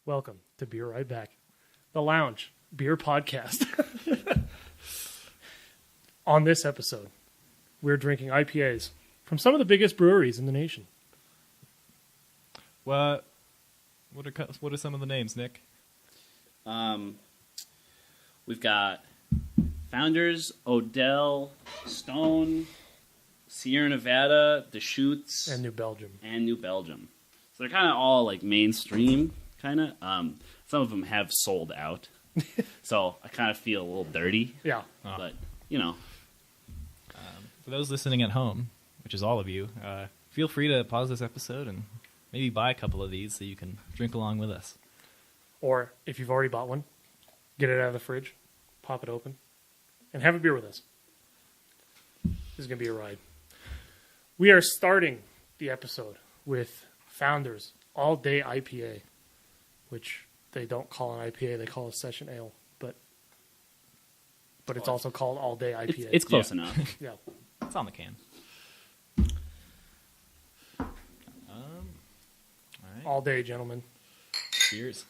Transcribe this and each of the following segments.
Welcome to Beer Right Back, the Lounge Beer Podcast. On this episode, we're drinking IPAs from some of the biggest breweries in the nation. What are some of the names, Nick? We've got Founders, Odell, Stone, Sierra Nevada, Deschutes, And New Belgium. So they're kind of all like mainstream, kind of. Some of them have sold out, so I kind of feel a little dirty. Yeah. But you know, For those listening at home, which is all of you, feel free to pause this episode and maybe buy a couple of these so you can drink along with us. Or if you've already bought one, get it out of the fridge, pop it open, and have a beer with us. This is going to be a ride. We are starting the episode with Founders All Day IPA, which they don't call an IPA, they call a session ale, but it's also called All Day IPA. it's close enough. Yeah. It's on the can. All right. All day, gentlemen. Cheers.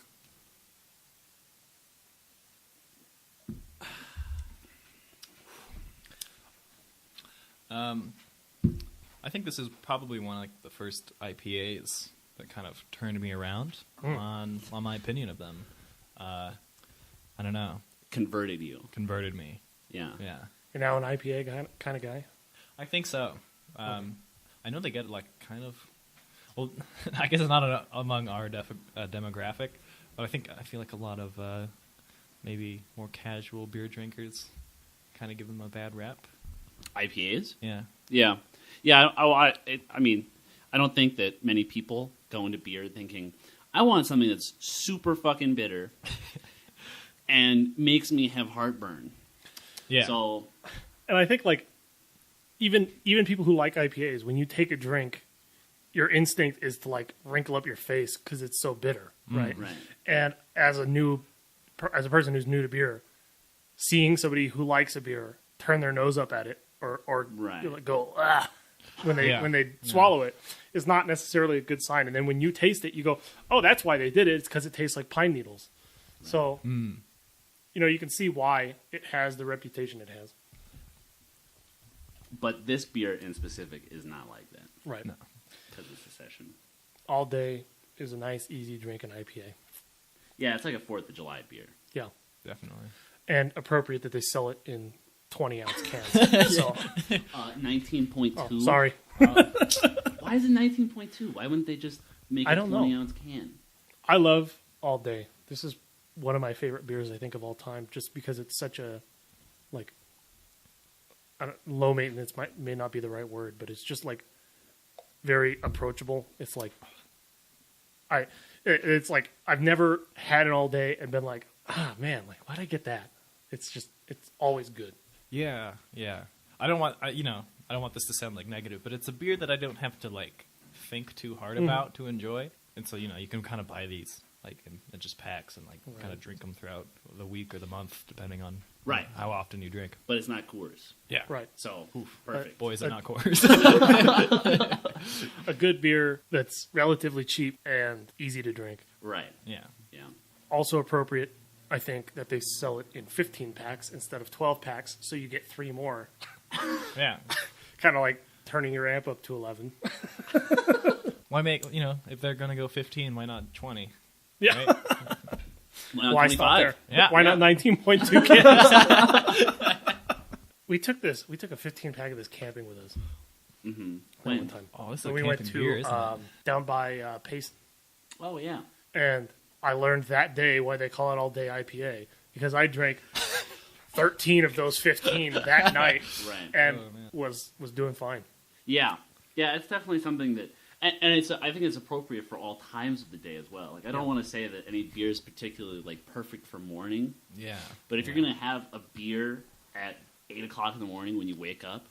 I think this is probably one of the first IPAs that kind of turned me around on my opinion of them. I don't know. Converted you. Converted me. Yeah. Yeah. You're now an IPA kind of guy? I think so. I know they get like kind of. Well, I guess it's not among our demographic, but I feel like a lot of maybe more casual beer drinkers kind of give them a bad rap. IPAs? Yeah. Yeah. Yeah, I mean, I don't think that many people go into beer thinking, I want something that's super fucking bitter and makes me have heartburn. Yeah. So, And I think like even people who like IPAs, when you take a drink, your instinct is to like wrinkle up your face because it's so bitter, right? right. And as a person who's new to beer, seeing somebody who likes a beer turn their nose up at it or Right. like go ah when they swallow it is not necessarily a good sign. And then when you taste it, you go, oh, that's why they did it. It's because it tastes like pine needles. Right. So you can see why it has the reputation it has. But this beer in specific is not like that. Right. No. Because it's a session. All Day is a nice, easy drinking IPA. Yeah, it's like a 4th of July beer. Yeah. Definitely. And appropriate that they sell it in 20-ounce cans. So, 19.2. oh, sorry. Why is it 19.2? Why wouldn't they just make a 20-ounce can? I love All Day. This is one of my favorite beers, I think, of all time, just because it's such a, like, low maintenance may not be the right word, but it's just, like, very approachable. It's like, it's like, I've never had an All Day and been like, man, like, why'd I get that? It's just, it's always good. Yeah. Yeah. I don't want this to sound like negative, but it's a beer that I don't have to like think too hard about to enjoy. And so, you can kind of buy these like in just packs and like kind of drink them throughout the week or the month, depending on how often you drink. But it's not Coors. Yeah. Right. So, perfect. Boys are not Coors. A good beer that's relatively cheap and easy to drink. Right. Yeah. Yeah. Also appropriate, I think, that they sell it in 15 packs instead of 12 packs, so you get 3 more. Yeah. Kind of like turning your amp up to 11. Why make, if they're going to go 15, why not 20? Yeah. Right? Why stop there? Yeah. Why not 19.2 cans? We took a 15 pack of this camping with us. Mm-hmm. One time. Oh, this is So a we went camping to beer, isn't it? down by Payson, Oh, yeah. and I learned that day why they call it All Day IPA, because I drank 13 of those 15 that night, Right. and was doing fine. Yeah. Yeah, it's definitely something that... And it's I think it's appropriate for all times of the day as well. Like, I don't want to say that any beer is particularly, like, perfect for morning. Yeah. But if you're going to have a beer at 8 o'clock in the morning when you wake up,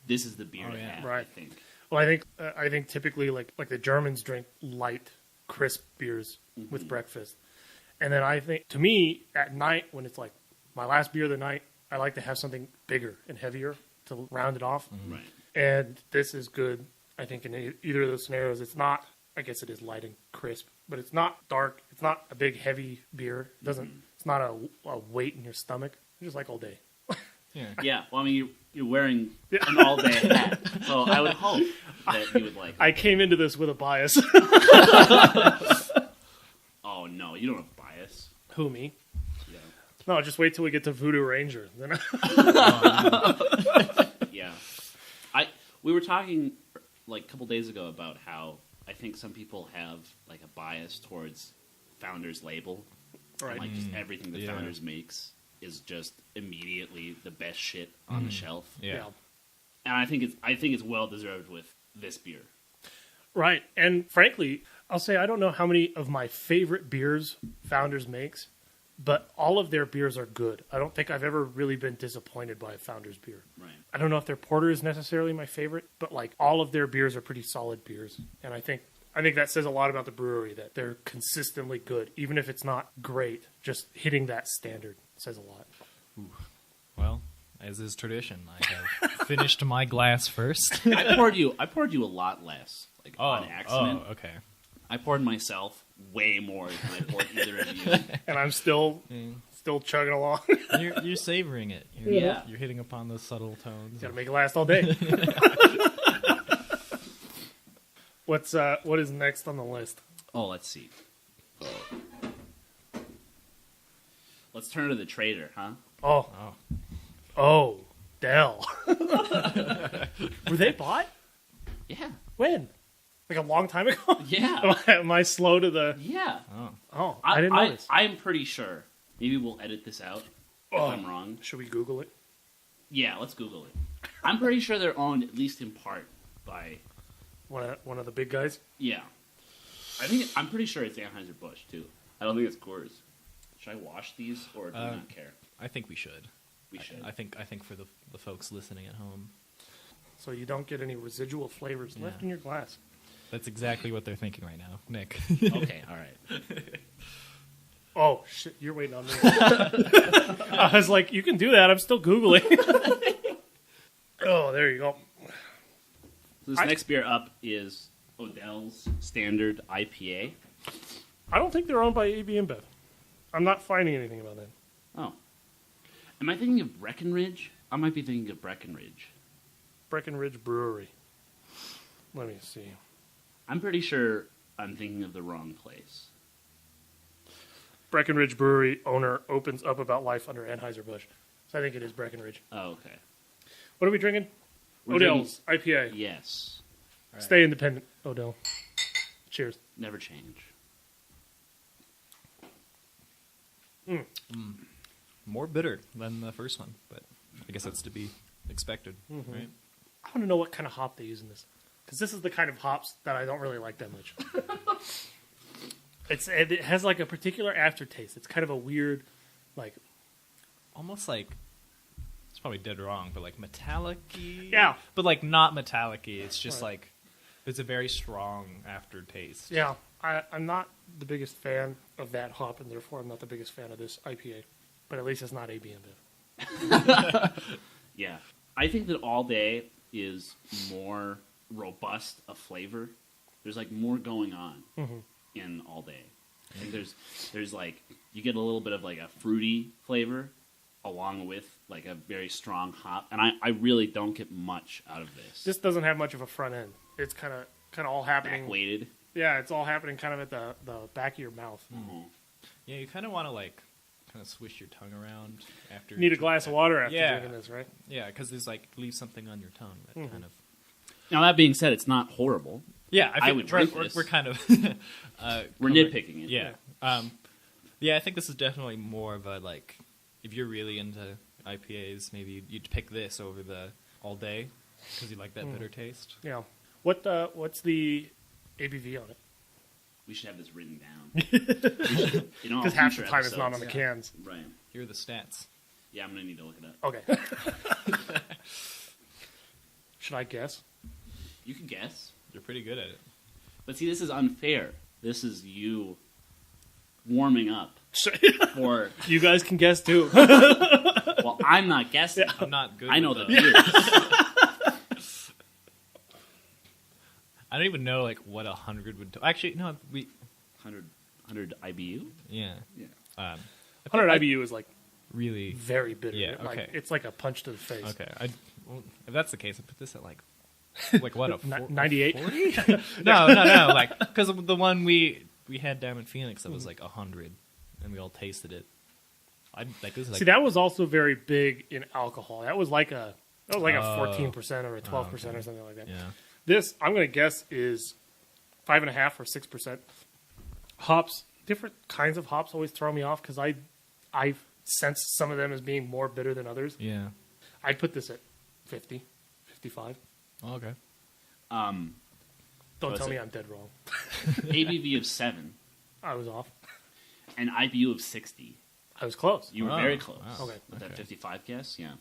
this is the beer to have, Right. I think. Well, I think typically like the Germans drink light, crisp beers with breakfast, and then I think to me at night when it's like my last beer of the night, I like to have something bigger and heavier to round it off. Right. And this is good. I think in either of those scenarios, it's not I guess it is light and crisp, but it's not dark. It's not a big heavy beer. It doesn't. It's not a weight in your stomach. It's just like all day. Yeah. Yeah, well, I mean, you're wearing an all-day hat, so I would hope that you would like it. I came into this with a bias. Oh, no, you don't have bias. Who, me? Yeah. No, just wait till we get to Voodoo Ranger. Then Yeah. We were talking, like, a couple days ago about how I think some people have, like, a bias towards Founders label. Right. And, like, just everything that Yeah. Founders makes is just immediately the best shit on the shelf. Yeah. And I think it's well deserved with this beer. Right. And frankly, I'll say I don't know how many of my favorite beers Founders makes, but all of their beers are good. I don't think I've ever really been disappointed by a Founders beer. Right. I don't know if their porter is necessarily my favorite, but like all of their beers are pretty solid beers. And I think that says a lot about the brewery, that they're consistently good. Even if it's not great, just hitting that standard says a lot. Well, as is tradition, I have finished my glass first. I poured you a lot less, like on accident. Oh, okay. I poured myself way more than I poured either of you. And I'm still chugging along. You're savoring it. Yeah. You're hitting upon those subtle tones. Gotta make it last all day. What is next on the list? Oh, let's see. Let's turn to the trader, huh? Oh, Dell. Were they bought? Yeah. When? Like a long time ago? Yeah. Am I slow to the... Yeah. Oh, I didn't notice. I'm pretty sure. Maybe we'll edit this out if I'm wrong. Should we Google it? Yeah, let's Google it. I'm pretty sure they're owned, at least in part, by... One of the big guys? Yeah. I'm pretty sure it's Anheuser-Busch, too. I don't think it's Coors. Should I wash these, or do you not care? I think we should. We should. I think for the folks listening at home, So you don't get any residual flavors left in your glass. that's exactly what they're thinking right now, Nick. Okay, all right. Oh, shit, you're waiting on me. I was like, you can do that. I'm still Googling. Oh, there you go. So this next beer up is Odell's Standard IPA. I don't think they're owned by AB InBev. I'm not finding anything about that. Oh. Am I thinking of Breckenridge? I might be thinking of Breckenridge. Breckenridge Brewery. Let me see. I'm pretty sure I'm thinking of the wrong place. Breckenridge Brewery owner opens up about life under Anheuser-Busch. So I think it is Breckenridge. Oh, okay. What are we drinking? We're Odell's IPA. Yes. Right. Stay independent, Odell. Cheers. Never change. More bitter than the first one, but I guess that's to be expected, right? I want to know what kind of hop they use in this. Because this is the kind of hops that I don't really like that much. It has like a particular aftertaste. It's kind of a weird, like... Almost like, it's probably dead wrong, but like metallic-y. Yeah. But like not metallic-y. It's just Right. like, it's a very strong aftertaste. Yeah, I'm not the biggest fan of that hop, and therefore I'm not the biggest fan of this IPA. But at least it's not AB InBev. Yeah. I think that All Day is more robust a flavor. There's like more going on in All Day. I think there's like, you get a little bit of like a fruity flavor along with like a very strong hop. And I really don't get much out of this. This doesn't have much of a front end. It's kind of all happening. back weighted. Yeah, it's all happening kind of at the back of your mouth. Yeah, you kind of want to like, kind of swish your tongue around after. You need a glass of water after Yeah. drinking this, right? Yeah, because there's like, leave something on your tongue that kind of. Now that being said, it's not horrible. Yeah, I would drink we're, this. we're kind of. We're nitpicking it. Yeah. Yeah, I think this is definitely more of a, like, if you're really into IPAs, maybe you'd pick this over the All Day because you like that bitter taste. Yeah. What's the ABV on it? We should have this written down. Because half the time it's not on the cans. Right. Here are the stats. Yeah, I'm going to need to look it up. Okay. Should I guess? You can guess. You're pretty good at it. But see, this is unfair. This is you warming up for... You guys can guess too. Well, I'm not guessing. I'm not good. I know with the beers. I don't even know like what 100 would. Actually, no, 100 IBU. Yeah. Yeah. 100 IBU is like Really. very bitter. Yeah, Like, okay. it's like a punch to the face. Okay. Well, if that's the case, I put this at like what a 98? 40? No. Like because the one we had down in Phoenix that was like 100, and we all tasted it. I like this. Is like, See, that was also very big in alcohol. That was like a 14% or a 12% or something like that. yeah. This, I'm going to guess, is 5.5 or 6%. Hops, different kinds of hops always throw me off because I sense some of them as being more bitter than others. Yeah. I'd put this at 50, 55. Oh, okay. Don't What's tell me it? I'm dead wrong. ABV of 7 I was off. and IBU of 60. I was close. You were Oh, very close. wow. Okay. With that Okay. 55 guess, yeah.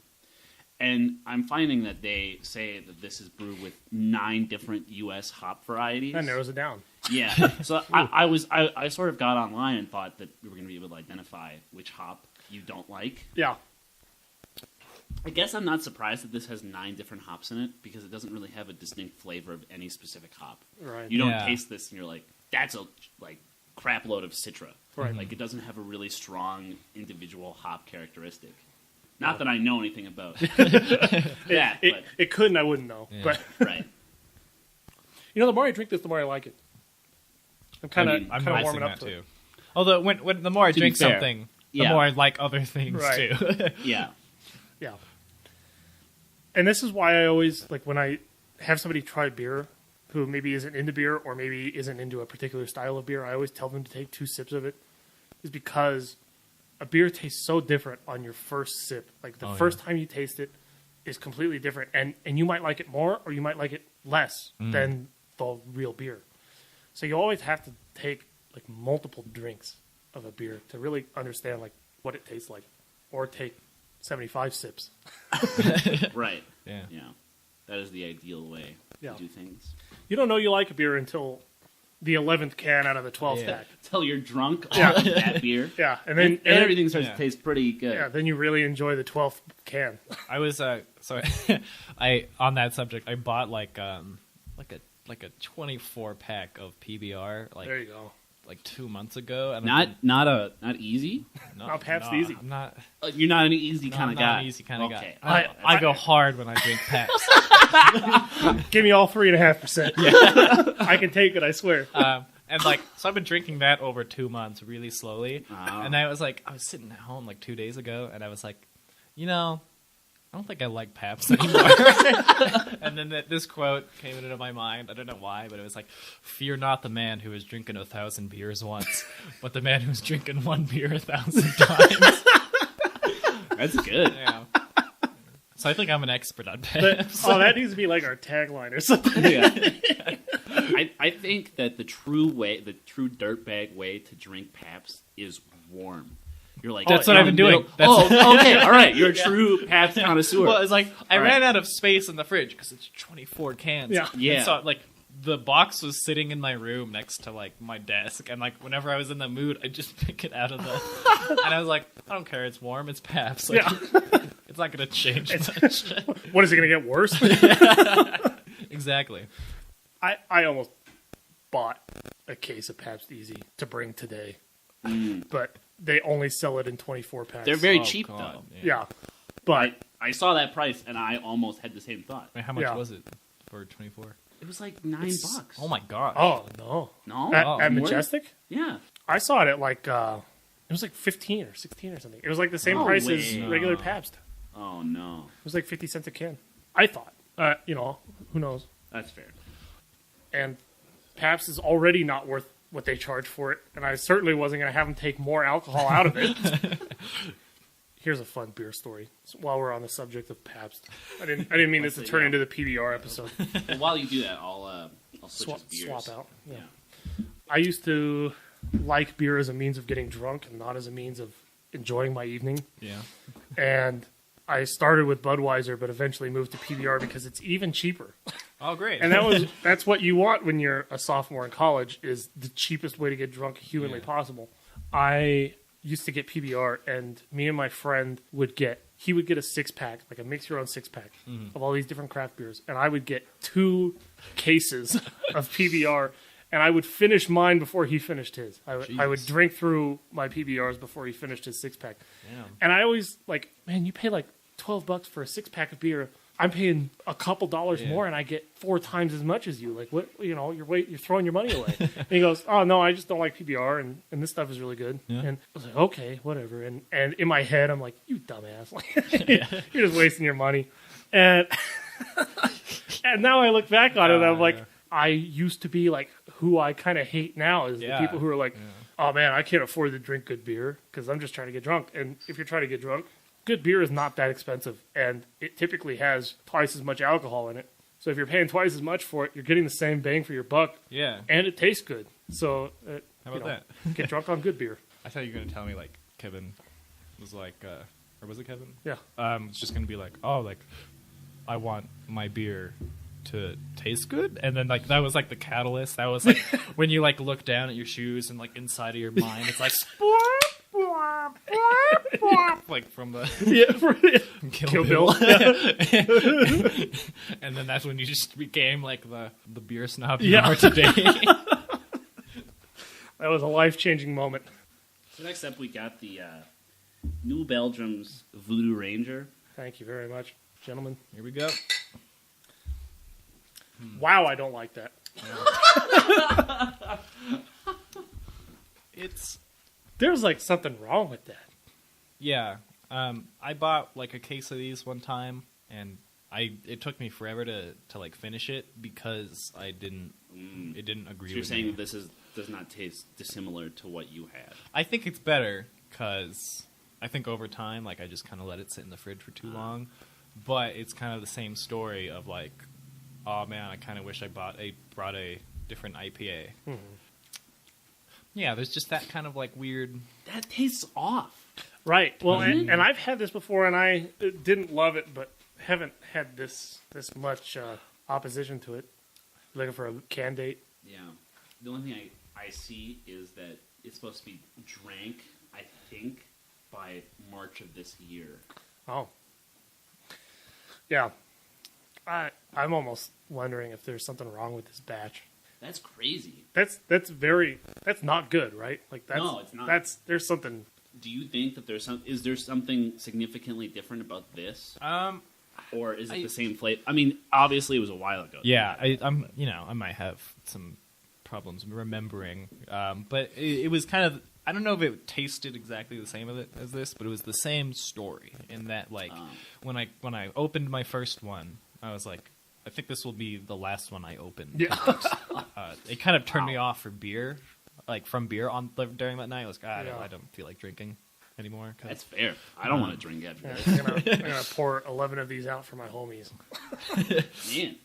And I'm finding that they say that this is brewed with 9 different U.S. hop varieties. That narrows it down. Yeah. So I sort of got online and thought that we were going to be able to identify which hop you don't like. Yeah. I guess I'm not surprised that this has 9 different hops in it because it doesn't really have a distinct flavor of any specific hop. Right. You don't Yeah. taste this and you're like, that's a crap load of Citra. Right. Like it doesn't have a really strong individual hop characteristic. Not that I know anything about that, but It could and I wouldn't know. Yeah. But, right. the more I drink this, the more I like it. I'm kind I of mean, I'm warming noticing up that to too. it. Although when the more I To be drink fair, something, the yeah. more I like other things Right. too. Yeah. Yeah. And this is why I always, like, when I have somebody try beer who maybe isn't into beer or maybe isn't into a particular style of beer, I always tell them to take 2 sips of it, is because a beer tastes so different on your first sip. Like, the first time you taste it is completely different. And you might like it more or you might like it less than the real beer. So you always have to take, like, multiple drinks of a beer to really understand, like, what it tastes like. Or take 75 sips. Right. Yeah. Yeah. That is the ideal way Yeah. to do things. You don't know you like a beer until the 11th can out of the 12th Yeah. pack. Until you're drunk Yeah. on that beer. Yeah, and And then everything starts yeah. to taste pretty good. yeah, then you really enjoy the 12th can. I was I on that subject. I bought like a 24 pack of PBR There you go. like 2 months ago. And Not easy. Not Pabst Easy. I'm not. You're not an easy No, kind I'm of not guy. an easy kind of Okay. guy. I go hard when I drink Pabst. Give me all 3.5%. I can take it, I swear. And like, so I've been drinking that over 2 months really slowly. Wow. And I was sitting at home like 2 days ago and I was like, I don't think I like Pabst anymore. And then this quote came into my mind. I don't know why, but it was like, fear not the man who is drinking 1,000 beers once, but the man who's drinking 1 beer 1,000 times. That's good. Yeah. So I think I'm an expert on Pabst. Oh, that needs to be like our tagline or something. Yeah. I think that the true dirtbag way to drink Pabst is warm. You're like, That's what I've been doing. Okay, all right. You're a true Pabst connoisseur. Well, it's like I All right. ran out of space in the fridge because it's 24 cans. Yeah. Yeah. And so like the box was sitting in my room next to like my desk, and like whenever I was in the mood, I just pick it out of the. And I was like, I don't care. It's warm. It's Pabst. Like, Yeah. It's not gonna change much. What, is it going to get worse? Exactly. I almost bought a case of Pabst Easy to bring today. But they only sell it in 24 packs. They're very Oh, cheap, God, though. Yeah. But I saw that price, and I almost had the same thought. Wait, how much Yeah. was it for 24? It was like $9. Oh my god. oh no. No? At More? Majestic? Yeah. I saw it at like it was like 15 or 16 or something. It was like the same No price way. as regular Pabst. Oh, no. It was like 50 cents a can. I thought. Who knows? That's fair. And Pabst is already not worth what they charge for it, and I certainly wasn't going to have them take more alcohol out of it. Here's a fun beer story. So while we're on the subject of Pabst, I didn't mean this to turn into the PBR episode. Well, while you do that, I'll switch us beers. Swap out. Yeah. I used to like beer as a means of getting drunk and not as a means of enjoying my evening. Yeah. And I started with Budweiser, but eventually moved to PBR because it's even cheaper. Oh great. And that's what you want when you're a sophomore in college, is the cheapest way to get drunk humanly Yeah. possible. I used to get PBR, and me and my friend would get he would get a 6-pack, like a mix your own 6-pack of all these different craft beers, and I would get 2 cases of PBR, and I would finish mine before he finished his. I would drink through my PBRs before he finished his 6-pack. Damn. And I always like, man, you pay like $12 for a 6-pack of beer. I'm paying a couple dollars more, and I get 4 times as much as you. Like, what? You know, you're throwing your money away. And he goes, "Oh no, I just don't like PBR, and this stuff is really good." Yeah. And I was like, "Okay, whatever." And in my head, I'm like, "You dumbass! Like, you're just wasting your money." And and now I look back on it, and I'm like, I used to be like who I kind of hate now is the people who are like, "Oh man, I can't afford to drink good beer because I'm just trying to get drunk." And if you're trying to get drunk, good beer is not that expensive, and it typically has twice as much alcohol in it. So if you're paying twice as much for it, you're getting the same bang for your buck. Yeah. And it tastes good. So How about that? Get drunk on good beer. I thought you were going to tell me, like, Kevin was like, or was it Kevin? Yeah. It's just going to be like, oh, like, I want my beer to taste good. And then, like, that was, like, the catalyst. That was, like, when you, like, look down at your shoes and, like, inside of your mind, it's like, like from the from Kill Bill. And then that's when you just became like the beer snob you are today. That was a life-changing moment. So next up we got the New Belgium's Voodoo Ranger. Thank you very much, gentlemen. Here we go. Wow, I don't like that. There's like something wrong with that. Yeah. I bought like a case of these one time, and it took me forever to like finish it because it didn't agree So you're with saying me. this does not taste dissimilar to what you had? I think it's better because I think over time, like I just kind of let it sit in the fridge for too long. But it's kind of the same story of like, oh man, I kind of wish I brought a different IPA. Mm-hmm. Yeah, there's just that kind of like weird. That tastes off. Right. Well, and I've had this before, and I didn't love it, but haven't had this much opposition to it. Looking for a candidate. Yeah. The only thing I see is that it's supposed to be drank, I think, by March of this year. Oh. Yeah. I'm almost wondering if there's something wrong with this batch. That's crazy. That's not good, right? Like No, it's not. There's something. Do you think that is there something significantly different about this? Or is it the same flavor? I mean, obviously it was a while ago. Yeah, I might have some problems remembering, but it was kind of. I don't know if it tasted exactly the same as this, but it was the same story in that, like, when I opened my first one, I was like, I think this will be the last one I open. Yeah. It kind of turned me off for beer, like from beer during that night. I was like, I don't feel like drinking anymore. That's fair. I don't want to drink after this. I'm gonna pour 11 of these out for my homies. Man,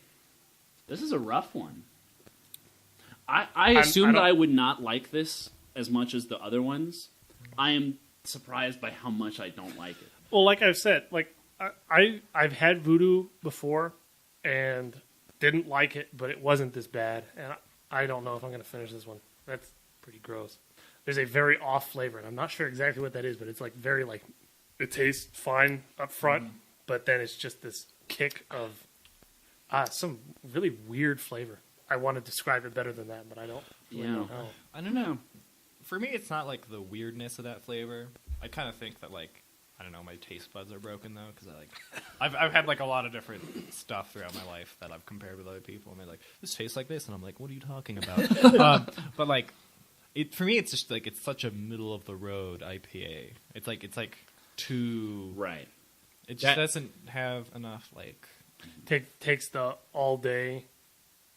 this is a rough one. I assumed I would not like this as much as the other ones. I am surprised by how much I don't like it. Well, like I've said, like I've had Voodoo before and didn't like it, but it wasn't this bad, and I don't know if I'm going to finish this one. That's pretty gross. There's a very off flavor, and I'm not sure exactly what that is, but it's like very like it tastes fine up front, but then it's just this kick of some really weird flavor. I want to describe it better than that, but I don't. Really know. I don't know. For me, it's not like the weirdness of that flavor. I kind of think that like I don't know, my taste buds are broken though because I've had like a lot of different stuff throughout my life that I've compared with other people, and they're like, "This tastes like this," and I'm like, "What are you talking about?" But like, for me, it's just like it's such a middle of the road IPA. It's like too right. It just doesn't have enough like takes the all day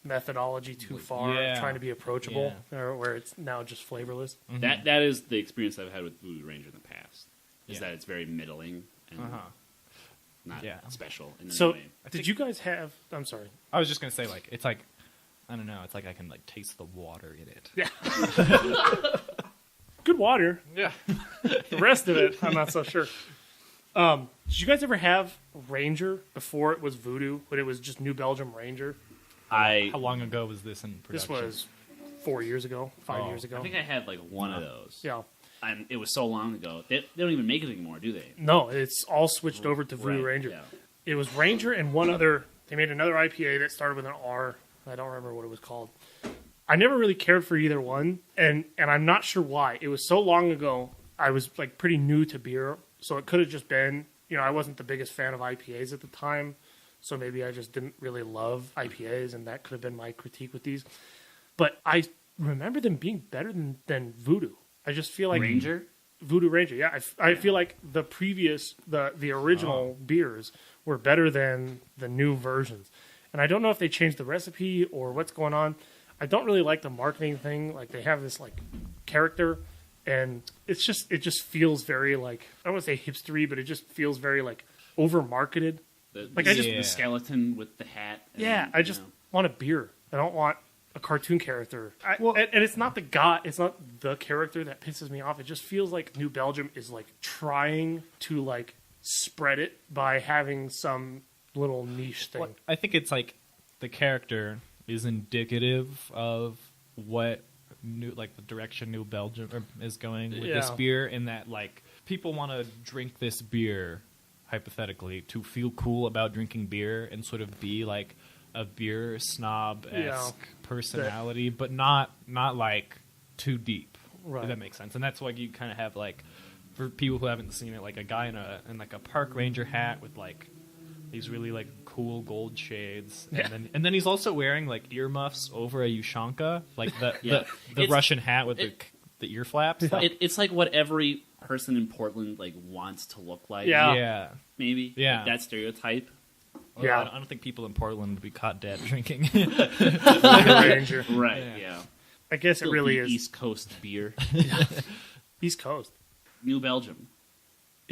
methodology too far, trying to be approachable, or where it's now just flavorless. Mm-hmm. That is the experience I've had with Voodoo Ranger in the past. Is that it's very middling and not special. In so, way. did you guys have? I'm sorry. I was just gonna say like it's like I don't know. It's like I can like taste the water in it. Yeah. Good water. Yeah. The rest of it, I'm not so sure. Did you guys ever have Ranger before it was Voodoo, but it was just New Belgium Ranger? How long ago was this in production? This was 4 years ago, 5 years ago. I think I had like one of those. Yeah. and it was so long ago. They don't even make it anymore, do they? No, it's all switched over to Voodoo Right, Ranger. yeah. It was Ranger and one other. They made another IPA that started with an R. I don't remember what it was called. I never really cared for either one, and I'm not sure why. It was so long ago. I was like pretty new to beer, so it could have just been, I wasn't the biggest fan of IPAs at the time, so maybe I just didn't really love IPAs, and that could have been my critique with these. But I remember them being better than Voodoo. I just feel like Ranger? Voodoo Ranger, yeah. I feel like the previous, the original beers were better than the new versions. And I don't know if they changed the recipe or what's going on. I don't really like the marketing thing. Like, they have this, like, character, and it just feels very, like, I don't want to say hipstery, but it just feels very, like, over-marketed. The skeleton with the hat. I just want a beer. I don't want a cartoon character. And it's not it's not the character that pisses me off. It just feels like New Belgium is like trying to like spread it by having some little niche thing. Well, I think it's like the character is indicative of what the direction New Belgium is going with this beer, in that like people want to drink this beer hypothetically to feel cool about drinking beer and sort of be like a beer snob-esque personality, but not like too deep. Right. If that makes sense. And that's why you kind of have like, for people who haven't seen it, like a guy in like a park ranger hat with like these really like cool gold shades, and then he's also wearing like earmuffs over a Ushanka, like the Russian hat with the ear flaps. It's like what every person in Portland like wants to look like. Yeah. Maybe. Yeah. Like that stereotype. Yeah. I don't think people in Portland would be caught dead drinking. Ranger. Right. Yeah. I guess Still it really be is. East Coast beer. East Coast New Belgium.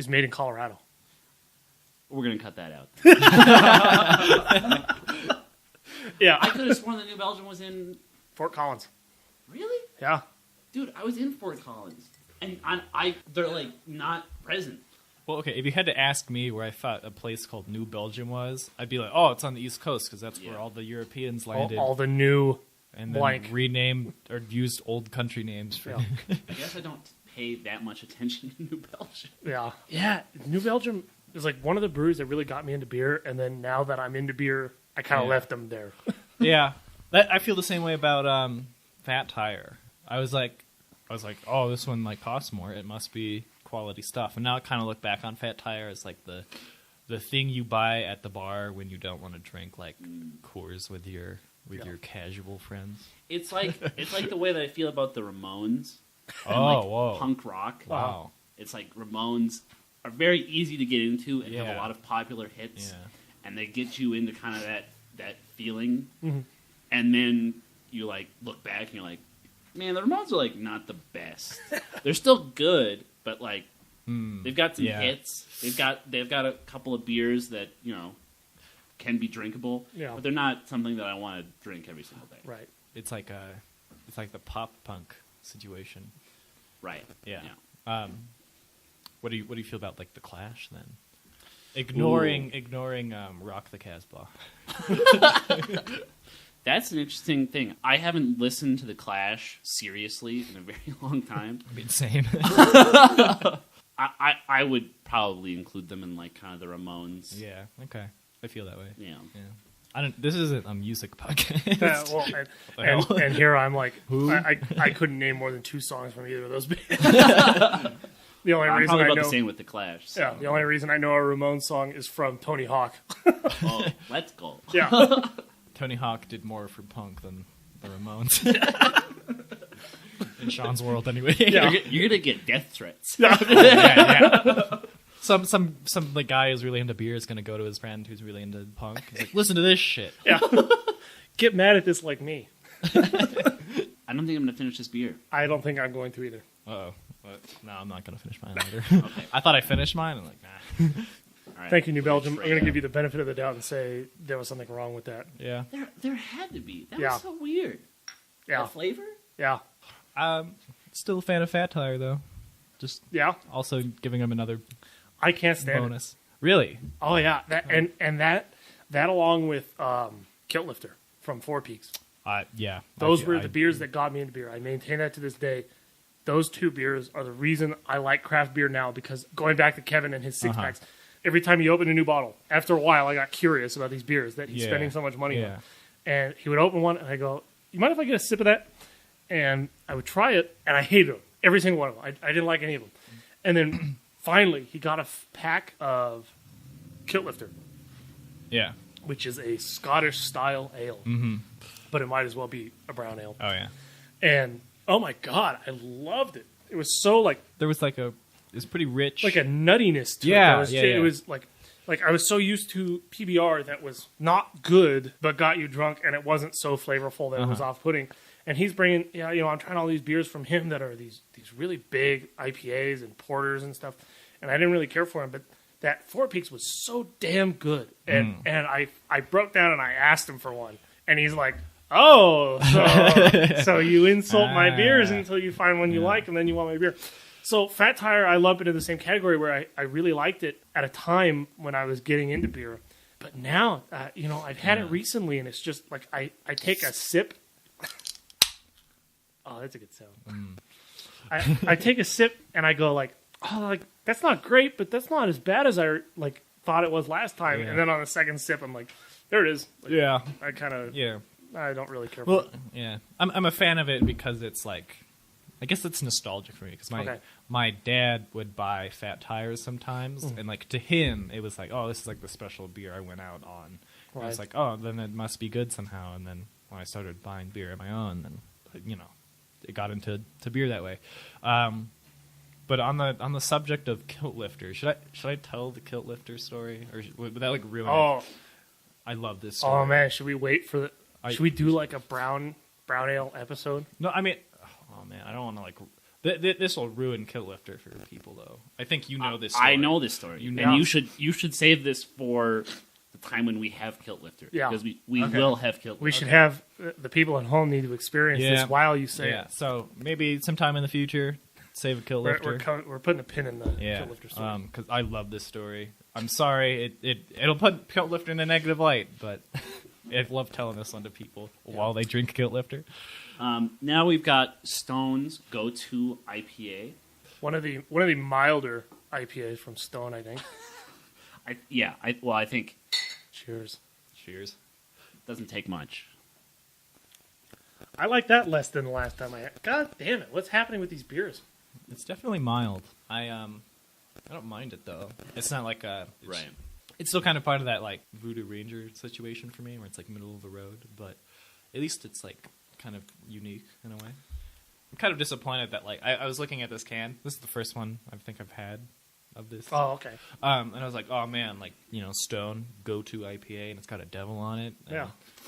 is made in Colorado. We're gonna cut that out. Yeah. I could have sworn that New Belgium was in. Fort Collins. Really? Yeah. Dude, I was in Fort Collins, and they're like not present. Well, okay, if you had to ask me where I thought a place called New Belgium was, I'd be like, oh, it's on the East Coast, because that's where all the Europeans landed. All the new and then blank. renamed or used old country names for. Yeah. I guess I don't pay that much attention to New Belgium. Yeah. Yeah. New Belgium is like one of the breweries that really got me into beer, and then now that I'm into beer, I kind of left them there. Yeah, I feel the same way about Fat Tire. I was like, oh, this one like costs more. It must be quality stuff. And now I kind of look back on Fat Tire as like the thing you buy at the bar when you don't want to drink like Coors with your casual friends. It's like the way that I feel about the Ramones. And Whoa. Punk rock. Wow. It's like Ramones are very easy to get into and have Yeah. a lot of popular hits. Yeah. And they get you into kind of that feeling. Mm-hmm. And then you like look back and you're like, man, the Ramones are like not the best. They're still good, but like they've got some hits. They've got a couple of beers that, can be drinkable. Yeah. But they're not something that I want to drink every single day. Right. It's like the pop punk situation. Right. Yeah. What do you feel about like the Clash then? Ignoring Rock the Casbah. That's an interesting thing. I haven't listened to the Clash seriously in a very long time. I mean, same. I would probably include them in like kind of the Ramones. Yeah. Okay. I feel that way. Yeah. Yeah. This isn't a music podcast. And here I'm like, I couldn't name more than 2 songs from either of those bands. The only I'm reason probably I about know, the same with the Clash. So. yeah, the only reason I know a Ramones song is from Tony Hawk. Oh, let's go. Yeah. Tony Hawk did more for punk than the Ramones. In Sean's world, anyway. Yeah. You're gonna get death threats. Yeah. Some like guy who's really into beer is gonna go to his friend who's really into punk. He's like, listen to this shit. Yeah. Get mad at this like me. I don't think I'm gonna finish this beer. I don't think I'm going to either. Uh-oh. No, I'm not gonna finish mine either. Okay. I thought I finished mine. I'm like, nah. All right. Thank you, New Belgium. I'm going to give you the benefit of the doubt and say there was something wrong with that. Yeah. There had to be. That Yeah. was so weird. Yeah. The flavor? Yeah. Still a fan of Fat Tire though. Just Yeah. also giving him another I can't stand it. bonus. Really? Oh, yeah. That along with Kilt Lifter from Four Peaks. Yeah. Those were the beers that got me into beer. I maintain that to this day. those two beers are the reason I like craft beer now, because going back to Kevin and his six-packs, every time he opened a new bottle, after a while I got curious about these beers that he's spending so much money on. And he would open one, and I go, you mind if I get a sip of that? And I would try it, and I hated them. Every single one of them. I didn't like any of them. And then finally, he got a pack of Kiltlifter. Yeah. Which is a Scottish-style ale. Mm-hmm. But it might as well be a brown ale. Oh, yeah. And, oh my God, I loved it. It was so, like... There was, like, it was pretty rich. Like a nuttiness to it. It was, like, I was so used to PBR that was not good, but got you drunk, and it wasn't so flavorful that it was off-putting. And he's bringing, I'm trying all these beers from him that are these really big IPAs and porters and stuff. And I didn't really care for him, but that Four Peaks was so damn good. And I broke down and I asked him for one. And he's like, oh, so you insult my beers until you find one you like, and then you want my beer. So Fat Tire, I lump into the same category where I really liked it at a time when I was getting into beer. But now, I've had it recently, and it's just like I take a sip. Oh, that's a good sound. I take a sip and I go like, that's not great, but that's not as bad as I thought it was last time. And then on the second sip, I'm like, there it is. Like, I kind of I don't really care for it. Yeah, I'm a fan of it because it's like, I guess it's nostalgic for me because my dad would buy Fat Tires sometimes, and like to him it was like, oh, this is like the special beer I went out on. Right. I was like, oh, then it must be good somehow. And then when I started buying beer on my own, then it got into beer that way. But on the subject of Kiltlifter, should I tell the Kiltlifter story, or would that like ruin it? I love this story. Oh man, should we wait for the? Should we do like a brown ale episode? No, I mean, oh man, I don't want to like. This will ruin Kiltlifter for people though. I think you know this story. I know this story, and you should save this for the time when we have Kiltlifter. Yeah, because we will have Kiltlifter. We should have the people at home need to experience this while you say it. So maybe sometime in the future. Save a Kiltlifter. We're putting a pin in the Kiltlifter story. Because I love this story. I'm sorry, it'll put Kiltlifter in a negative light, but I love telling this one to people while they drink Kiltlifter. Now we've got Stone's Go-To IPA. One of the milder IPAs from Stone, I think. I think. Cheers. Doesn't take much. I like that less than the last time I had. God damn it! What's happening with these beers? It's definitely mild. I don't mind it though. It's not like right. It's still kind of part of that like Voodoo Ranger situation for me, where it's like middle of the road, but at least it's like kind of unique in a way. I'm kind of disappointed that like I was looking at this can. This is the first one I think I've had of this. Oh, okay. And I was like, oh man, like Stone Go-To IPA, and it's got a devil on it.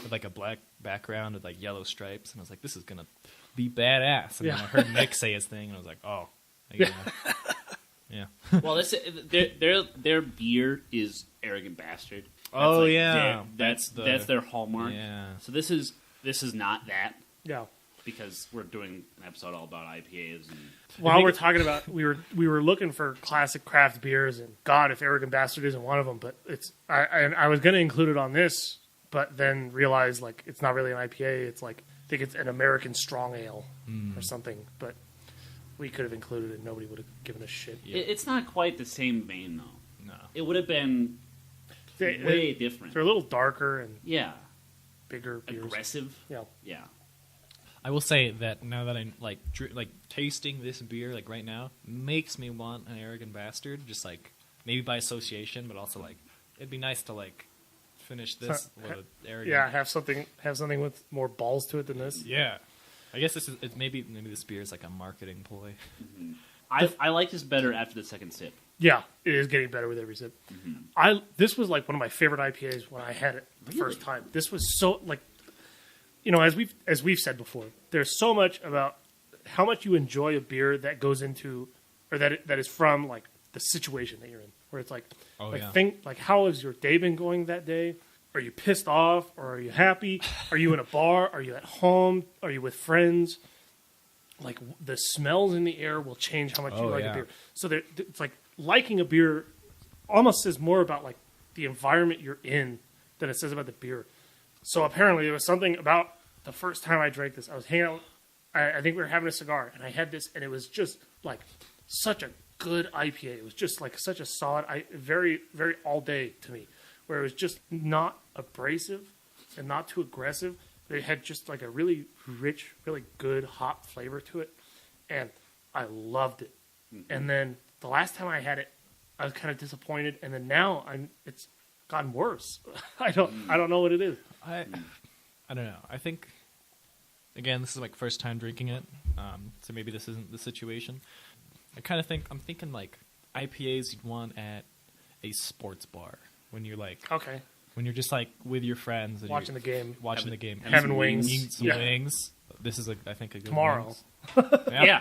With like a black background with like yellow stripes, and I was like, this is gonna be badass. And then I heard Nick say his thing, and I was like, oh, yeah. Well, their beer is Arrogant Bastard. That's that's their hallmark. Yeah. So this is not that. Yeah. Because we're doing an episode all about IPAs. And while we're talking about, we were looking for classic craft beers, and God, if Arrogant Bastard isn't one of them, but I was going to include it on this, but then realized like it's not really an IPA. It's like I think it's an American strong ale or something, but we could have included it. Nobody would have given a shit. It's not quite the same vein though. No, it would have been way different. They're a little darker and bigger beers. Aggressive. Yeah. I will say that now that I'm like tasting this beer like right now makes me want an Arrogant Bastard, just like maybe by association, but also like it'd be nice to like finish this with Arrogant. Yeah, have something with more balls to it than this. Yeah, I guess maybe this beer is like a marketing ploy. Mm-hmm. I like this better after the second sip. Yeah, it is getting better with every sip. Mm-hmm. This was like one of my favorite IPAs when I had it the first time. This was so like, as we've said before, there's so much about how much you enjoy a beer that goes into, or that is from like the situation that you're in, where it's like, how has your day been going that day? Are you pissed off or are you happy? Are you in a bar? Are you at home? Are you with friends? Like the smells in the air will change how much you like a beer. So it's like liking a beer almost says more about like the environment you're in than it says about the beer. So apparently there was something about the first time I drank this. I was hanging out I think we were having a cigar, and I had this, and it was just like such a good IPA. It was just like such a solid, very, very all day to me, where it was just not abrasive and not too aggressive. But it had just like a really rich, really good hop flavor to it, and I loved it. And then the last time I had it, I was kind of disappointed, and then now it's gotten worse. I don't know what it is. I don't know. I think, again, this is like first time drinking it, so maybe this isn't the situation. I'm thinking like IPAs you'd want at a sports bar when you're like, Okay, when you're just like with your friends and watching the game, watching the game, having wings, eating some wings. This is I think a good tomorrow. wings. Yeah.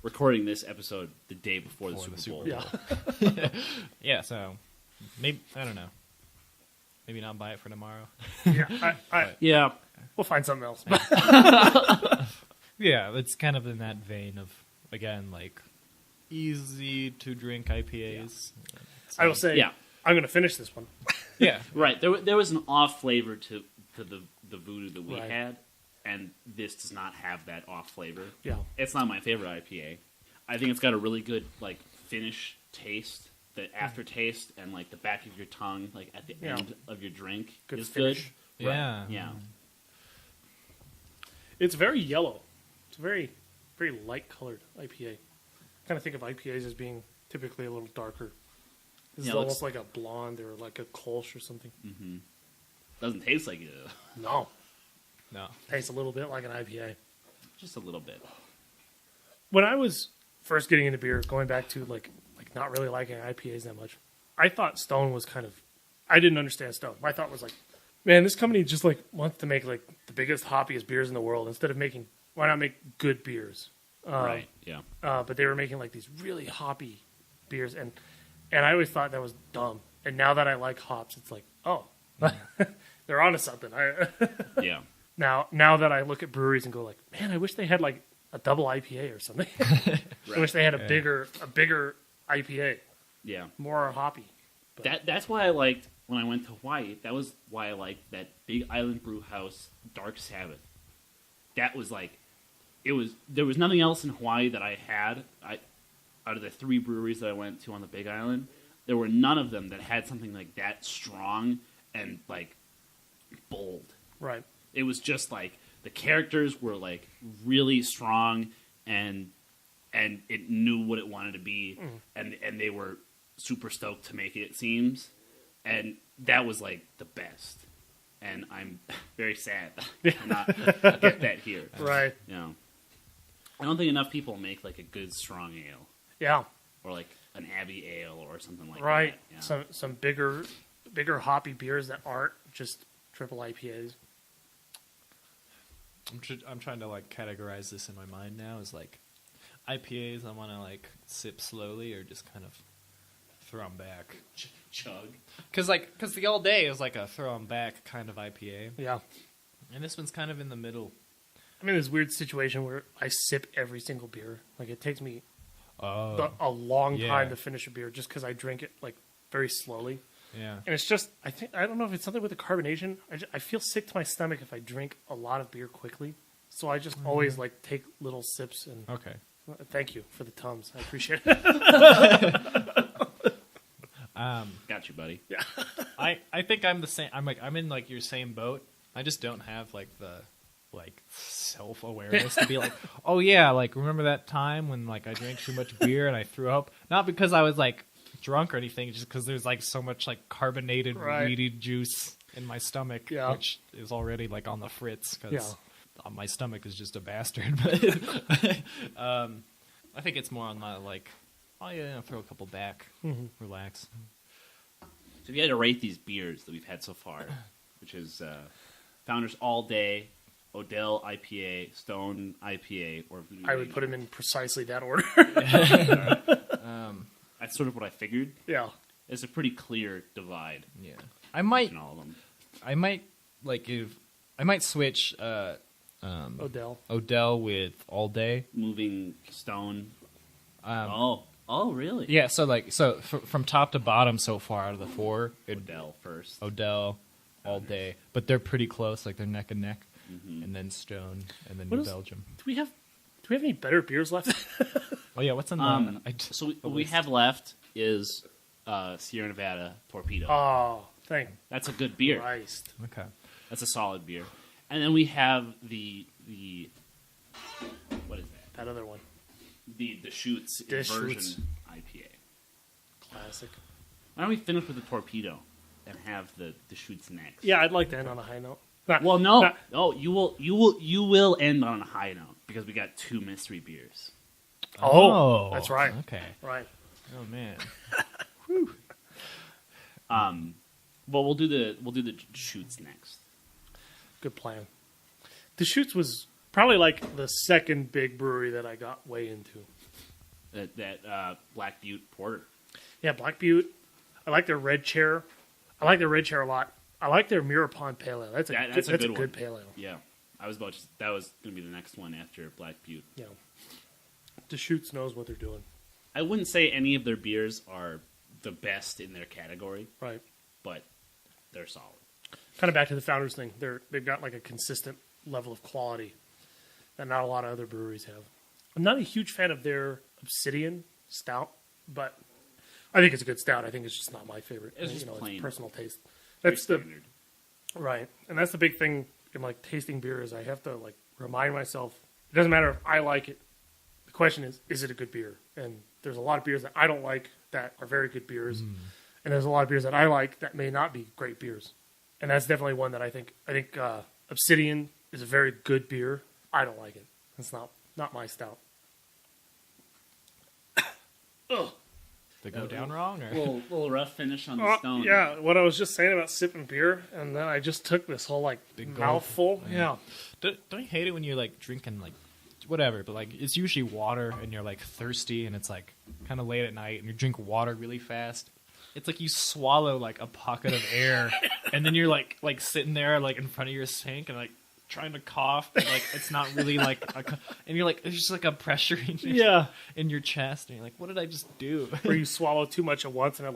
Recording this episode the day before the Super Bowl. Yeah. Yeah, so maybe I don't know. Maybe not buy it for tomorrow. Yeah. We'll find something else. Yeah, it's kind of in that vein of, again, like easy to drink IPAs. I will say, Yeah. I'm going to finish this one. Yeah, Right. There was an off flavor to the Voodoo that we Right. had, and this does not have that off flavor. Yeah. It's not my favorite IPA. I think it's got a really good like finish taste, the aftertaste, and like the back of your tongue, like at the end of your drink Good is finish. good. yeah, Yeah. It's very yellow. It's a very, very light colored IPA. Kind of think of IPAs as being typically a little darker. This Yeah, is it almost looks- like a blonde or like a Kolsch or something. Doesn't taste like it. No. No, Tastes a little bit like an IPA. Just a little bit. When I was first getting into beer, going back to like not really liking IPAs that much, I thought Stone was kind of, I didn't understand Stone. My thought was like, man, this company just like wants to make like the biggest, hoppiest beers in the world instead of making, why not make good beers? Right. Yeah. But they were making like these really hoppy beers, and I always thought that was dumb. And now that I like hops, it's like, oh, they're onto something. Yeah. Now that I look at breweries and go like, man, I wish they had like a double IPA or something. I wish they had a bigger IPA, Yeah. more hoppy. That's why I liked when I went to Hawaii. That was why I liked that Big Island Brew House Dark Sabbath. That was like, there was nothing else in Hawaii that I had. Out of the 3 breweries that I went to on the Big Island, there were none of them that had something like that strong and like bold. Right. It was just like the characters were like really strong and it knew what it wanted to be and they were super stoked to make it, it seems. And that was like the best. And I'm very sad to not get that here. Right. You know, I don't think enough people make like a good strong ale Yeah. or like an Abbey ale or something like Right. that. Yeah. Some bigger hoppy beers that aren't just triple IPAs. I'm trying to like categorize this in my mind now as like IPAs I want to like sip slowly or just kind of throw them back. Chug. Because the all day is like a throw them back kind of IPA, Yeah. and this one's kind of in the middle. I'm in this weird situation where I sip every single beer. Like it takes me Oh, a long yeah. time to finish a beer just because I drink it like very slowly. yeah. And it's just, I don't know if it's something with the carbonation. I feel sick to my stomach if I drink a lot of beer quickly. So I just always like take little sips and Okay. thank you for the Tums. I appreciate it. Got you, buddy. Yeah. I think I'm the same. I'm in like your same boat. I just don't have like the like self awareness to be like, oh yeah, like remember that time when like I drank too much beer and I threw up? Not because I was like drunk or anything, just because there's like so much like carbonated weedy juice in my stomach, which is already like on the fritz because my stomach is just a bastard. But I think it's more on my like, oh yeah, throw a couple back, relax. So if you had to rate these beers that we've had so far, which is Founders All Day, Odell IPA, Stone IPA, or Voodoo I would Ranger. put them in precisely that order. That's sort of what I figured. Yeah. It's a pretty clear divide Yeah, I might in all of them. I might switch Odell. Odell with All Day. Moving Stone. Um, Oh, really? Yeah, so from top to bottom so far out of the 4, Odell first. Odell, All Day, but they're pretty close, like they're neck and neck. and then Stone, and then What New is- Belgium. Do we have any better beers left? Oh yeah, what's on the? So what we have left is Sierra Nevada Torpedo. Oh, thank That's a good beer. Christ. Okay. That's a solid beer. And then we have the what is that? That other one. The Deschutes Deschutes. Inversion IPA. Classic. Why don't we finish with the Torpedo and have the Deschutes next? Yeah, I'd like to end on a high note. Not- Well, no, not- no, you will end on a high note because we got 2 mystery beers. Oh, that's right. Okay. Right. Oh man. Well, we'll do the Deschutes next. Good plan. Deschutes was probably like the second big brewery that I got way into. That Black Butte Porter. Yeah, Black Butte. I like their Red Chair. I like their Red Chair a lot. I like their Mirror Pond Pale Ale. That's a good one. good pale ale. Yeah, that was going to be the next one after Black Butte. Yeah. Deschutes knows what they're doing. I wouldn't say any of their beers are the best in their category, Right. but they're solid. Kind of back to the founders thing. They've got like a consistent level of quality that not a lot of other breweries have. I'm not a huge fan of their Obsidian Stout, but I think it's a good stout. I think it's just not my favorite. It's just It's plain. personal taste. Pretty That's the standard. right, and that's the big thing in like tasting beer is I have to like remind myself. It doesn't matter if I like it. The question is it a good beer? And there's a lot of beers that I don't like that are very good beers, and there's a lot of beers that I like that may not be great beers. And that's definitely one that I think Obsidian is a very good beer. I don't like it. It's not my stout. Ugh. Did it go down wrong or? Little rough finish on the stone. Yeah, what I was just saying about sipping beer, and then I just took this whole like Big gulp. mouthful. Yeah. Don't you hate it when you're like drinking like whatever, but like it's usually water and you're like thirsty and it's like kind of late at night and you drink water really fast. It's like you swallow like a pocket of air and then you're like sitting there like in front of your sink and like trying to cough, but like it's not really like and you're like there's just like a pressure in your chest and you're like, what did I just do? Where you swallow too much at once and it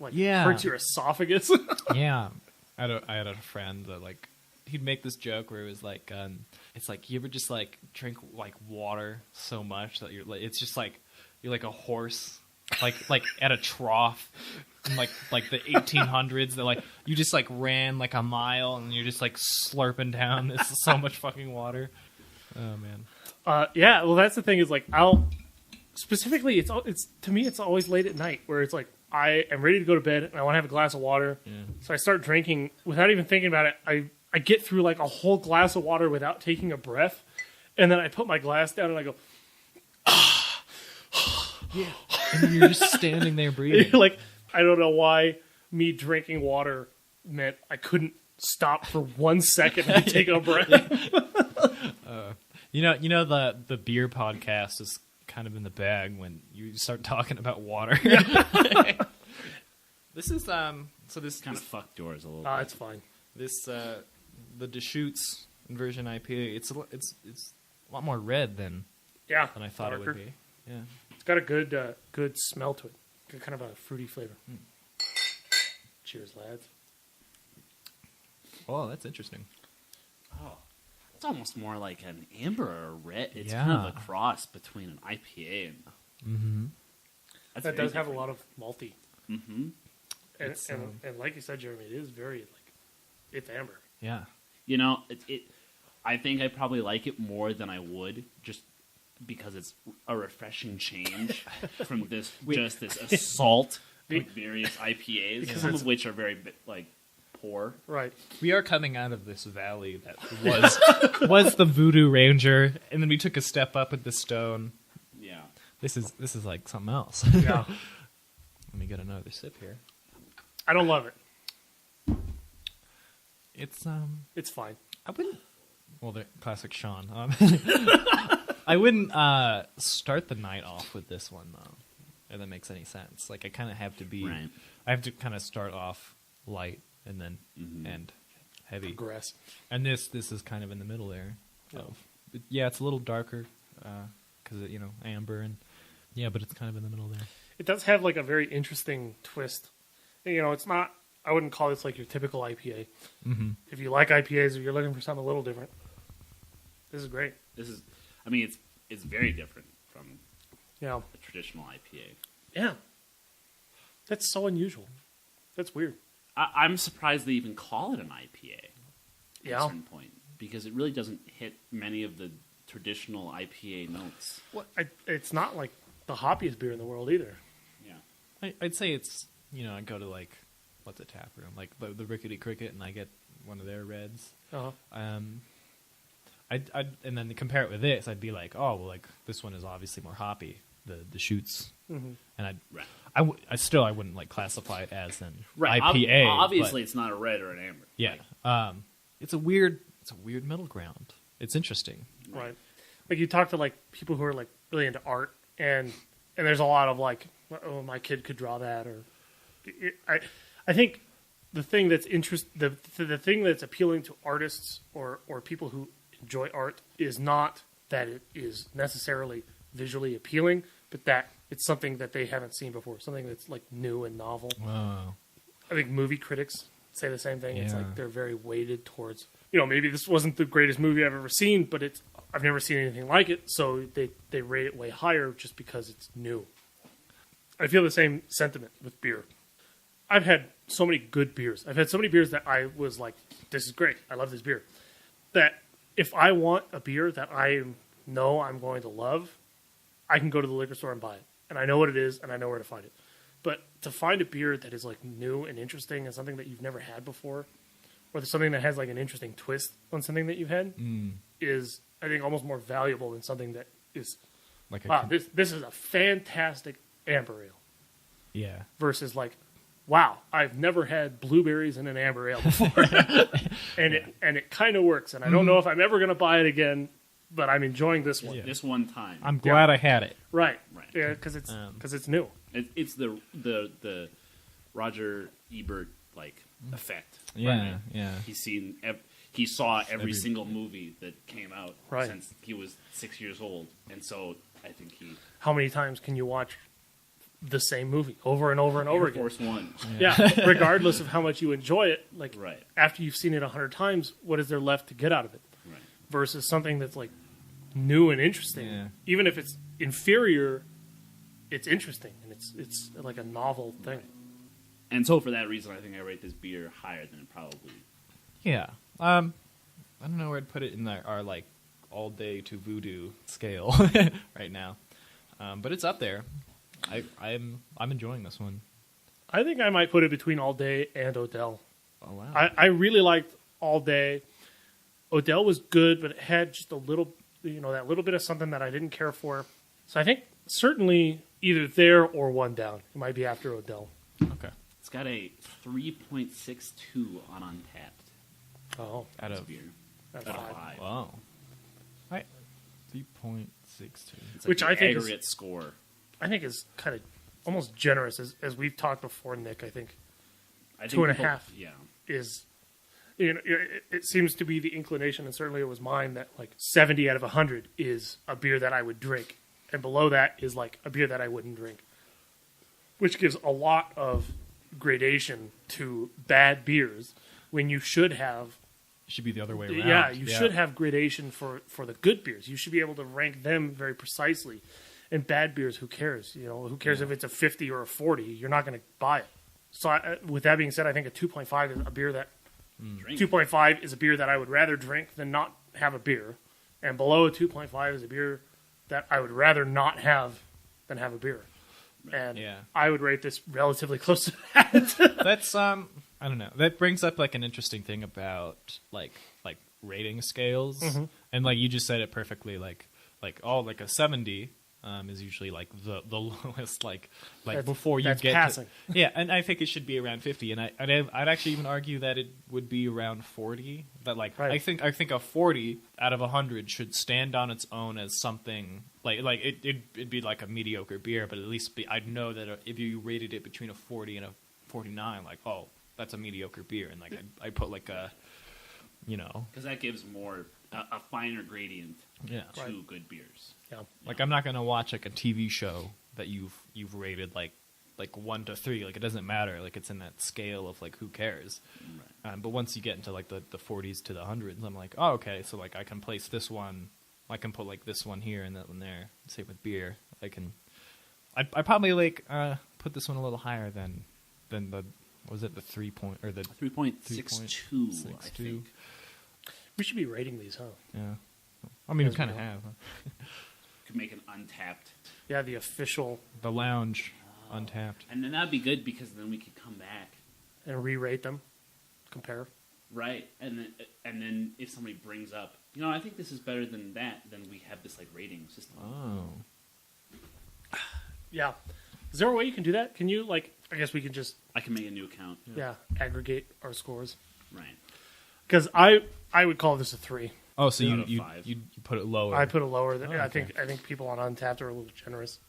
like Yeah. hurts your esophagus. Yeah, I had a friend that like he'd make this joke where it was like, it's like you ever just like drink like water so much that you're like it's just like you're like a horse, like at a trough, in like the 1800s. That like you just like ran like a mile and you're just like slurping down this so much fucking water. Oh man. Yeah, well, that's the thing is like I'll specifically it's to me it's always late at night where it's like I am ready to go to bed and I want to have a glass of water, so I start drinking without even thinking about it. I get through like a whole glass of water without taking a breath, and then I put my glass down and I go, Yeah. And then you're just standing there breathing. like I don't know why me drinking water meant I couldn't stop for 1 second and take a breath. You know the beer podcast is kind of in the bag when you start talking about water. This is so this Kind of fucked yours a little bit. It's fine. this the Deschutes Inversion IPA. It's a lot more red than Yeah, I thought darker. it would be. Yeah. It's got a good smell to it. Got kind of a fruity flavor. Cheers, lads. Oh, that's interesting. Oh, it's almost more like an amber or a red. It's Yeah. kind of a cross between an IPA and. Mm-hmm. That does have a lot of malty. Mm-hmm. And, It's, and like you said, Jeremy, it is very like it's amber. Yeah. You know, I think I probably like it more than I would just because it's a refreshing change from this assault with various IPAs, some of which are very like poor. Right. We are coming out of this valley that was the Voodoo Ranger, and then we took a step up with the Stone. Yeah. This is like something else. Yeah. Let me get another sip here. I don't love it. It's fine. I wouldn't. Well, the classic Sean. I wouldn't start the night off with this one though, if that makes any sense. Like I kind of have to be. Right. I have to kind of start off light and then end heavy. Progress. And this is kind of in the middle there. Yeah, it's a little darker because amber and but it's kind of in the middle there. It does have like a very interesting twist. You know, it's not I wouldn't call this like your typical IPA. Mm-hmm. If you like IPAs, if you're looking for something a little different, this is great. This is, I mean, it's very different from Yeah. a traditional IPA. Yeah. That's so unusual. That's weird. I'm surprised they even call it an IPA at a Yeah. certain point, because it really doesn't hit many of the traditional IPA notes. Well, it's not like the hoppiest beer in the world either. Yeah. I'd say it's, I go to like, what's a tap room? Like the Rickety Cricket, and I get one of their reds. Uh-huh. I'd and then to compare it with this, I'd be like, oh, well, like this one is obviously more hoppy, the Deschutes, Mm-hmm. and Right. I wouldn't like classify it as an Right. IPA. Obviously, but it's not a red or an amber. yeah, Like, it's a weird middle ground. It's interesting. Right. Like you talk to like people who are like really into art, and there's a lot of like, oh, my kid could draw that, or I think the thing that's the thing that's appealing to artists or people who enjoy art is not that it is necessarily visually appealing, but that it's something that they haven't seen before, something that's like new and novel. Wow. I think movie critics say the same thing. It's Yeah. like they're very weighted towards, maybe this wasn't the greatest movie I've ever seen, but I've never seen anything like it, so they rate it way higher just because it's new. I feel the same sentiment with beer. I've had so many good beers. I've had so many beers that I was like, this is great. I love this beer. That if I want a beer that I know I'm going to love, I can go to the liquor store and buy it. And I know what it is, and I know where to find it. But to find a beer that is like new and interesting and something that you've never had before, or something that has like an interesting twist on something that you've had, is, I think, almost more valuable than something that is, Like wow, this is a fantastic amber ale. yeah. Versus like, wow, I've never had blueberries in an amber ale before, and it kind of works. And I don't know if I'm ever going to buy it again, but I'm enjoying this one. Yeah. this one time. I'm glad I had it. Right, Right. yeah, because it's new. It's the Roger Ebert like effect. Yeah, yeah. He saw every Every- single movie that came out Right. since he was 6 years old, and so I think he How many times can you watch the same movie over and over and over Air again? Force One. Yeah, regardless of how much you enjoy it, like Right. after you've seen it 100 times, what is there left to get out of it? Right. Versus something that's like new and interesting. Yeah. Even if it's inferior, it's interesting and it's like a novel thing. And so for that reason, I think I rate this beer higher than it probably. Yeah. I don't know where I'd put it in our like all day to Voodoo scale right now, but it's up there. I'm enjoying this one. I think I might put it between All Day and Odell. Oh wow. I really liked All Day. Odell was good, but it had just a little, that little bit of something that I didn't care for. So I think certainly either there or one down. It might be after Odell. Okay. It's got a 3.62 on Untapped. Oh, Out This of beer. that's Out of five. 5. wow. 3.62. It's like Which the I think is- aggregate score. I think is kind of almost generous, as we've talked before, Nick. I think I think 2.5. people- Yeah. is, it seems to be the inclination, and certainly it was mine, that like 70 out of 100 is a beer that I would drink, and below that is like a beer that I wouldn't drink, which gives a lot of gradation to bad beers when you should have. It should be the other way around. Yeah, you should have gradation for the good beers. You should be able to rank them very precisely. And bad beers, who cares? Who cares if it's a 50 or a 40? You're not going to buy it. So with that being said, I think a 2.5 is a beer that Drink. 2.5 is a beer that I would rather drink than not have a beer, and below a 2.5 is a beer that I would rather not have than have a beer. And Yeah. I would rate this relatively close to that. That's I don't know. That brings up like an interesting thing about like rating scales, and like you just said it perfectly. Like like a 70 is usually like the lowest. Like That's- before you that's get passing. to, yeah, and I think it should be around 50. And I'd actually even argue that it would be around 40. That like Right. I think a 40 out of 100 should stand on its own as something like it'd be like a mediocre beer, but at least I'd know that if you rated it between a 40 and a 49, like, oh, that's a mediocre beer, and like I put like a, Because that gives more a finer gradient yeah, to Right. good beers. Yeah. like I'm not gonna watch like a TV show that you've rated like like 1 to 3. Like it doesn't matter. Like it's in that scale of like who cares. Right. But once you get into like the 40s to the 100s, I'm like, oh, okay. So like I can place this one. I can put like this one here and that one there. Same with beer. I probably like put this one a little higher than the was it the 3 point or the 3.62, I think. We should be rating these, huh? Yeah. I mean, we As kind of well. have Could make an Untapped. Yeah, the official, the lounge Untapped. And then that'd be good because then we could come back. and re-rate them, compare. Right. And then if somebody brings up, I think this is better than that, then we have this like rating system. Oh. Yeah. Is there a way you can do that? Can you, like, I guess we can just, I can make a new account. aggregate our scores. Right. Because I would call this a 3. Oh, so Out of you 5. put it lower. I put it lower than, Oh, I okay. think people on Untapped are a little generous.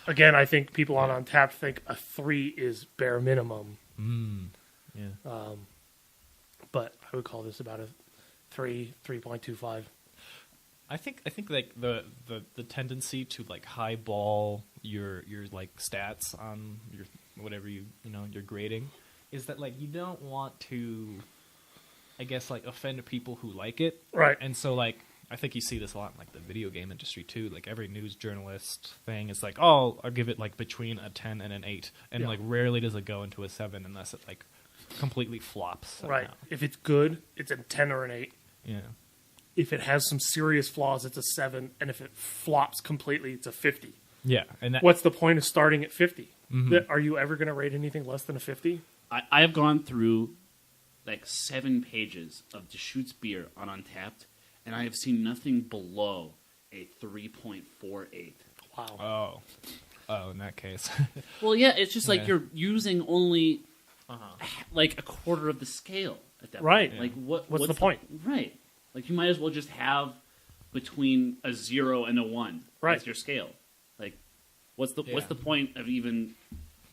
Again, I think people on Untapped think a 3 is bare minimum. Yeah. But I would call this about a 3.25. I think like the tendency to like highball your like stats on your whatever your grading is that like you don't want to, I guess, like offend people who like it, Right. And so like I think you see this a lot in like the video game industry too. Like every news journalist thing is like, oh, I'll give it like between a 10 and an 8, and Yeah. like rarely does it go into a 7 unless it like completely flops. Somehow. Right. If it's good, it's a 10 or an 8. Yeah. If it has some serious flaws, it's a 7. And if it flops completely, it's a 50. Yeah. And that, What's the point of starting at 50? Mm-hmm. Are you ever going to rate anything less than a 50? I have gone through like 7 pages of Deschutes beer on Untapped, and I have seen nothing below a 3.48. Wow. Oh, in that case. Well, yeah, it's just like Yeah. you're using only like a quarter of the scale at that Right. point. Like What's the point? Right. Like you might as well just have between a 0 and a 1 Right. as your scale. Like what's the Yeah. point of even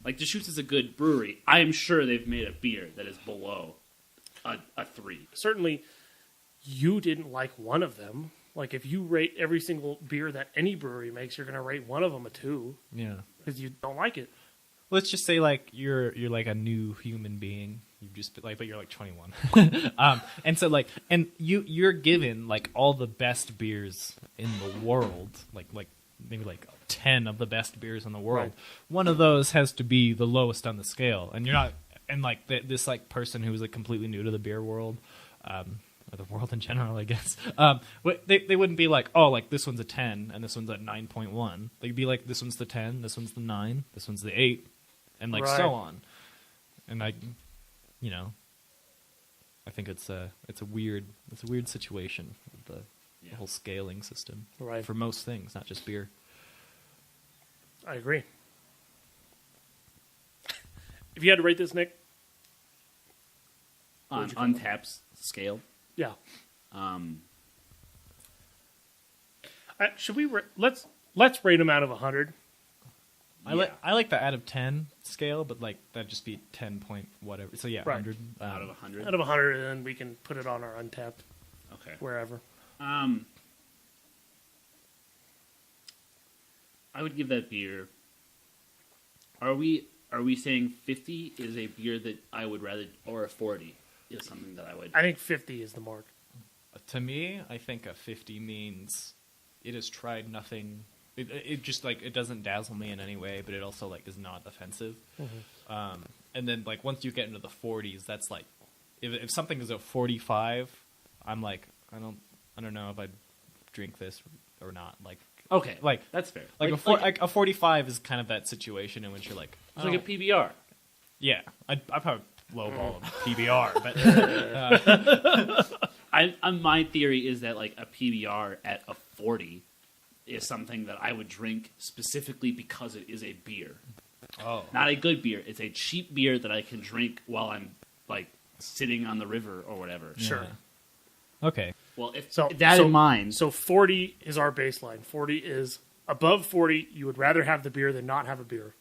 like Deschutes is a good brewery. I am sure they've made a beer that is below a 3. Certainly, you didn't like one of them. Like, if you rate every single beer that any brewery makes, you're going to rate one of them a 2 Yeah. because you don't like it. Let's just say like you're like a new human being. You just like, but you're like 21, and so like, and you're given like all the best beers in the world, like maybe like 10 of the best beers in the world. Right. One of those has to be the lowest on the scale, and you're not. And like this like person who's like completely new to the beer world, or the world in general, I guess. They wouldn't be like, oh, like this one's a 10 and this one's a 9.1. They'd be like, this one's the 10, this one's the 9, this one's the 8, and like Right. so on. And I think it's a weird situation with the whole scaling system Right. for most things, not just beer. I agree. If you had to rate this, Nick, On What'd you call Untapped's scale. yeah. Um, Should we let's rate them out of 100? I like the out of 10 scale, but like that'd just be 10 point whatever. So yeah, Right. 100 out of 100. Out of 100, and then we can put it on our Untapped Okay. wherever. I would give that beer. Are we saying 50 is a beer that I would rather, or a 40 is something that I would? I think 50 is the mark. To me, I think a 50 means it has tried nothing. It just like it doesn't dazzle me in any way, but it also like is not offensive. And then like once you get into the 40s, that's like if something is a 45, I'm like I don't know if I'd drink this or not. Like Okay, like that's fair. like a 45 is kind of that situation in which you're like It's like a PBR. yeah, I probably lowball a PBR, but My theory is that like a PBR at a 40 is something that I would drink specifically because it is a beer. oh Not a good beer. It's a cheap beer that I can drink while I'm like sitting on the river or whatever. Sure. okay. Well, if So that in mind, So 40 is our baseline. 40 is above 40. You would rather have the beer than not have a beer.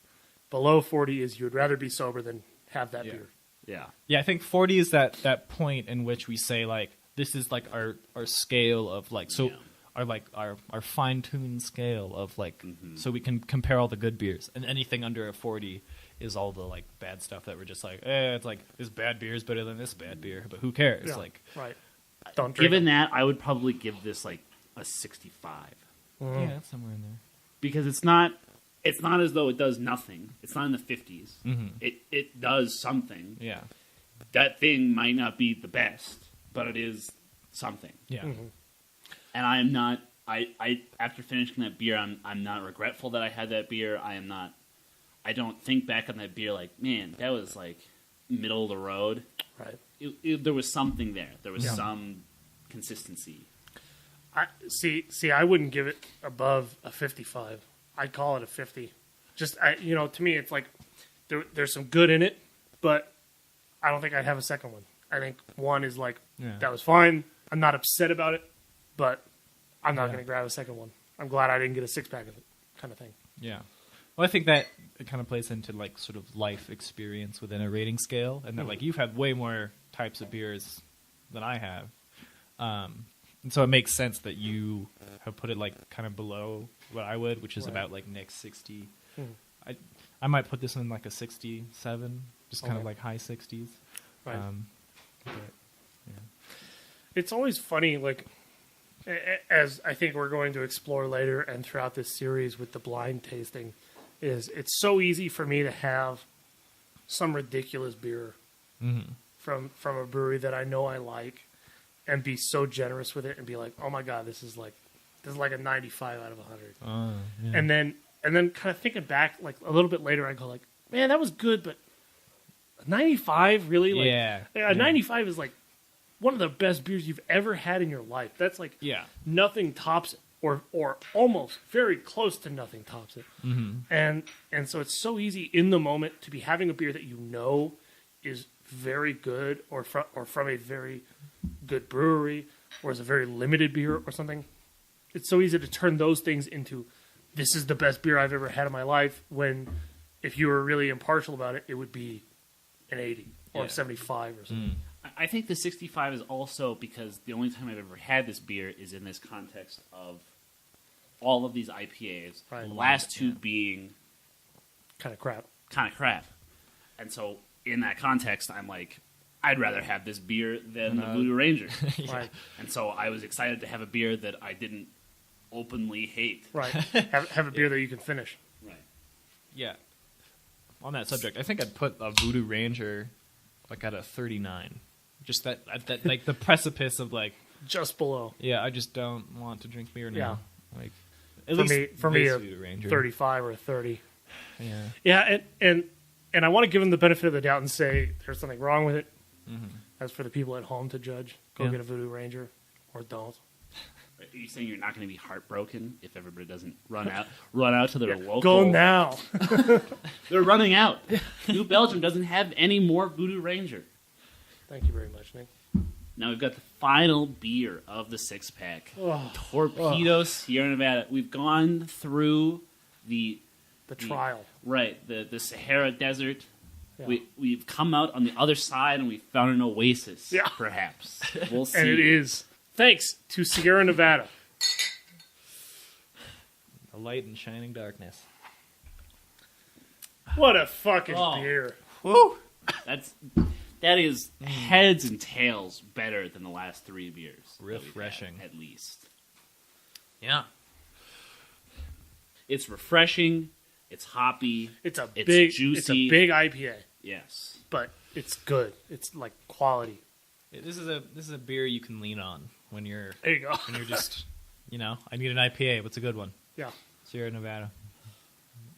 Below 40 is you would rather be sober than have that beer. yeah. Yeah, I think 40 is that point in which we say like this is like our scale of like so Yeah. our fine-tuned scale of like, so we can compare all the good beers, and anything under a 40 is all the like bad stuff that we're just like, it's like this bad beer is better than this bad beer, but who cares? Yeah, Like, right. Don't drink Given it. that, I would probably give this like a 65 yeah, it's somewhere in there. because it's not as though it does nothing. It's not in the 50s. It does something. Yeah, That thing might not be the best, but it is something. yeah, And I am not. I after finishing that beer, I'm not regretful that I had that beer. I am not. I don't think back on that beer like, man, that was like middle of the road. Right. There was something there. There was some consistency. I wouldn't give it above a 55. I'd call it a 50. Just to me, it's like there's some good in it, but I don't think I'd have a second one. I think one is like that was fine. I'm not upset about it, but I'm not going to grab a second one. I'm glad I didn't get a 6-pack of it, kind of thing. yeah. Well, I think that it kind of plays into like sort of life experience within a rating scale, and that like you've had way more types of beers than I have, and so it makes sense that you have put it like kind of below what I would, which is about like Nick's 60. I might put this in like a 67, just kind of like high 60s. Right. But, yeah. It's always funny, like, as I think we're going to explore later and throughout this series with the blind tasting, is it's so easy for me to have some ridiculous beer from a brewery that I know I like and be so generous with it and be like, oh my God, this is like a 95 out of 100. Yeah. And then kind of thinking back, like a little bit later, I go like, man, that was good, but a 95 really? Like, a 95 is like one of the best beers you've ever had in your life. That's like nothing tops it, or almost very close to nothing tops it. And so it's so easy in the moment to be having a beer that you know is very good, or from a very good brewery, or is a very limited beer or something. It's so easy to turn those things into, this is the best beer I've ever had in my life, when if you were really impartial about it, it would be an 80 or a 75 or something. I think the 65 is also because the only time I've ever had this beer is in this context of all of these IPAs. Right. The last two being Kind of crap. And so in that context, I'm like, I'd rather have this beer than the Voodoo Ranger. Right. And so I was excited to have a beer that I didn't openly hate. Right. Have a beer that you can finish. Right. Yeah. On that subject, I think I'd put a Voodoo Ranger like at a 39. Just that like the precipice of like, Just below. yeah, I just don't want to drink beer now. Like at For me, this a Voodoo Ranger. 35 or a 30. Yeah. Yeah, and I want to give them the benefit of the doubt and say there's something wrong with it. As for the people at home to judge, go get a Voodoo Ranger or don't. Are you saying you're not going to be heartbroken if everybody doesn't run out to their local? Go now. They're running out. New Belgium doesn't have any more Voodoo Ranger. Thank you very much, Nick. Now we've got the final beer of the 6-pack. Oh, Torpedo, Sierra Nevada. We've gone through the trial. Right, the Sahara Desert. Yeah. We've come out on the other side and we found an oasis, Yeah. perhaps. We'll see. And it is thanks to Sierra Nevada. A light and shining darkness. What a fucking Oh. beer. Woo! That is heads and tails better than the last 3 beers. that we've had, Refreshing. at least. Yeah. It's refreshing. It's hoppy. It's juicy. It's a big IPA, Yes. but it's good. It's like quality. This is a beer you can lean on when you're There you go. just, I need an IPA. What's a good one? Yeah. Sierra Nevada.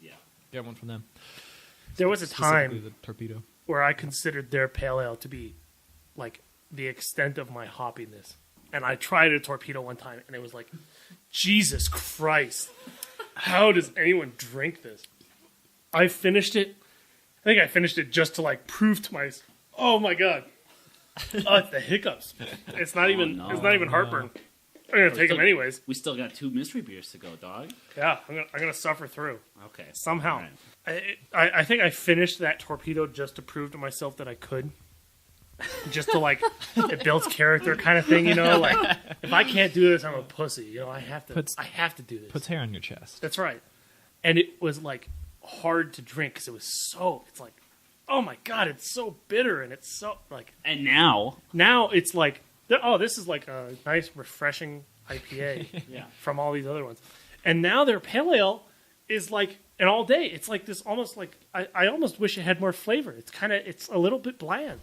Yeah. Get one from them. There was a Specifically time the Torpedo. where I considered their pale ale to be like the extent of my hoppiness. And I tried a Torpedo one time and it was like, Jesus Christ. How does anyone drink this? I finished it. I think I finished it just to like prove to myself. Oh my God. Oh, it's the hiccups. It's not even heartburn. I'm gonna take them anyways. We still got 2 mystery beers to go, dog. Yeah, I'm gonna suffer through Okay. somehow. All right. I think I finished that Torpedo just to prove to myself that I could. just to like it builds character kind of thing, you know. Like if I can't do this, I'm a pussy. You know, I have to do this. Puts hair on your chest. That's right. And it was like hard to drink because it's like, oh my god, it's so bitter and it's so like. And now it's like, oh, this is like a nice refreshing IPA yeah. from all these other ones. And now their pale ale is like an all day. It's like this almost like I almost wish it had more flavor. It's a little bit bland.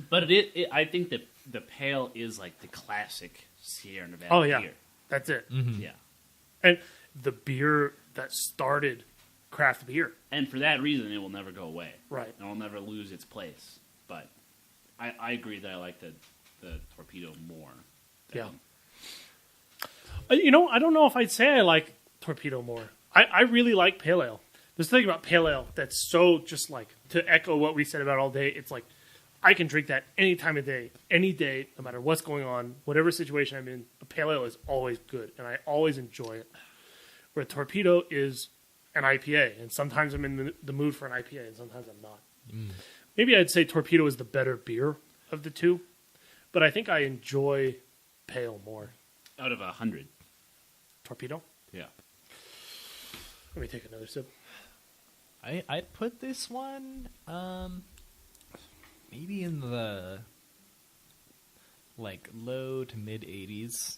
But I think that the pale is like the classic Sierra Nevada Oh yeah, beer. that's it. Mm-hmm. Yeah. And the beer that started craft beer. And for that reason, it will never go away. Right. It will never lose its place. But I agree that I like the Torpedo more. Yeah. You know, I don't know if I'd say I like Torpedo more. I really like pale ale. There's something about pale ale that's so just like, to echo what we said about all day, it's like, I can drink that any time of day, any day, no matter what's going on, whatever situation I'm in. A pale ale is always good, and I always enjoy it. Where Torpedo is an IPA, and sometimes I'm in the mood for an IPA, and sometimes I'm not. Maybe I'd say Torpedo is the better beer of the two, but I think I enjoy pale more. Out of 100. Torpedo? Yeah. Let me take another sip. I'd put this one maybe in the like low to mid 80s.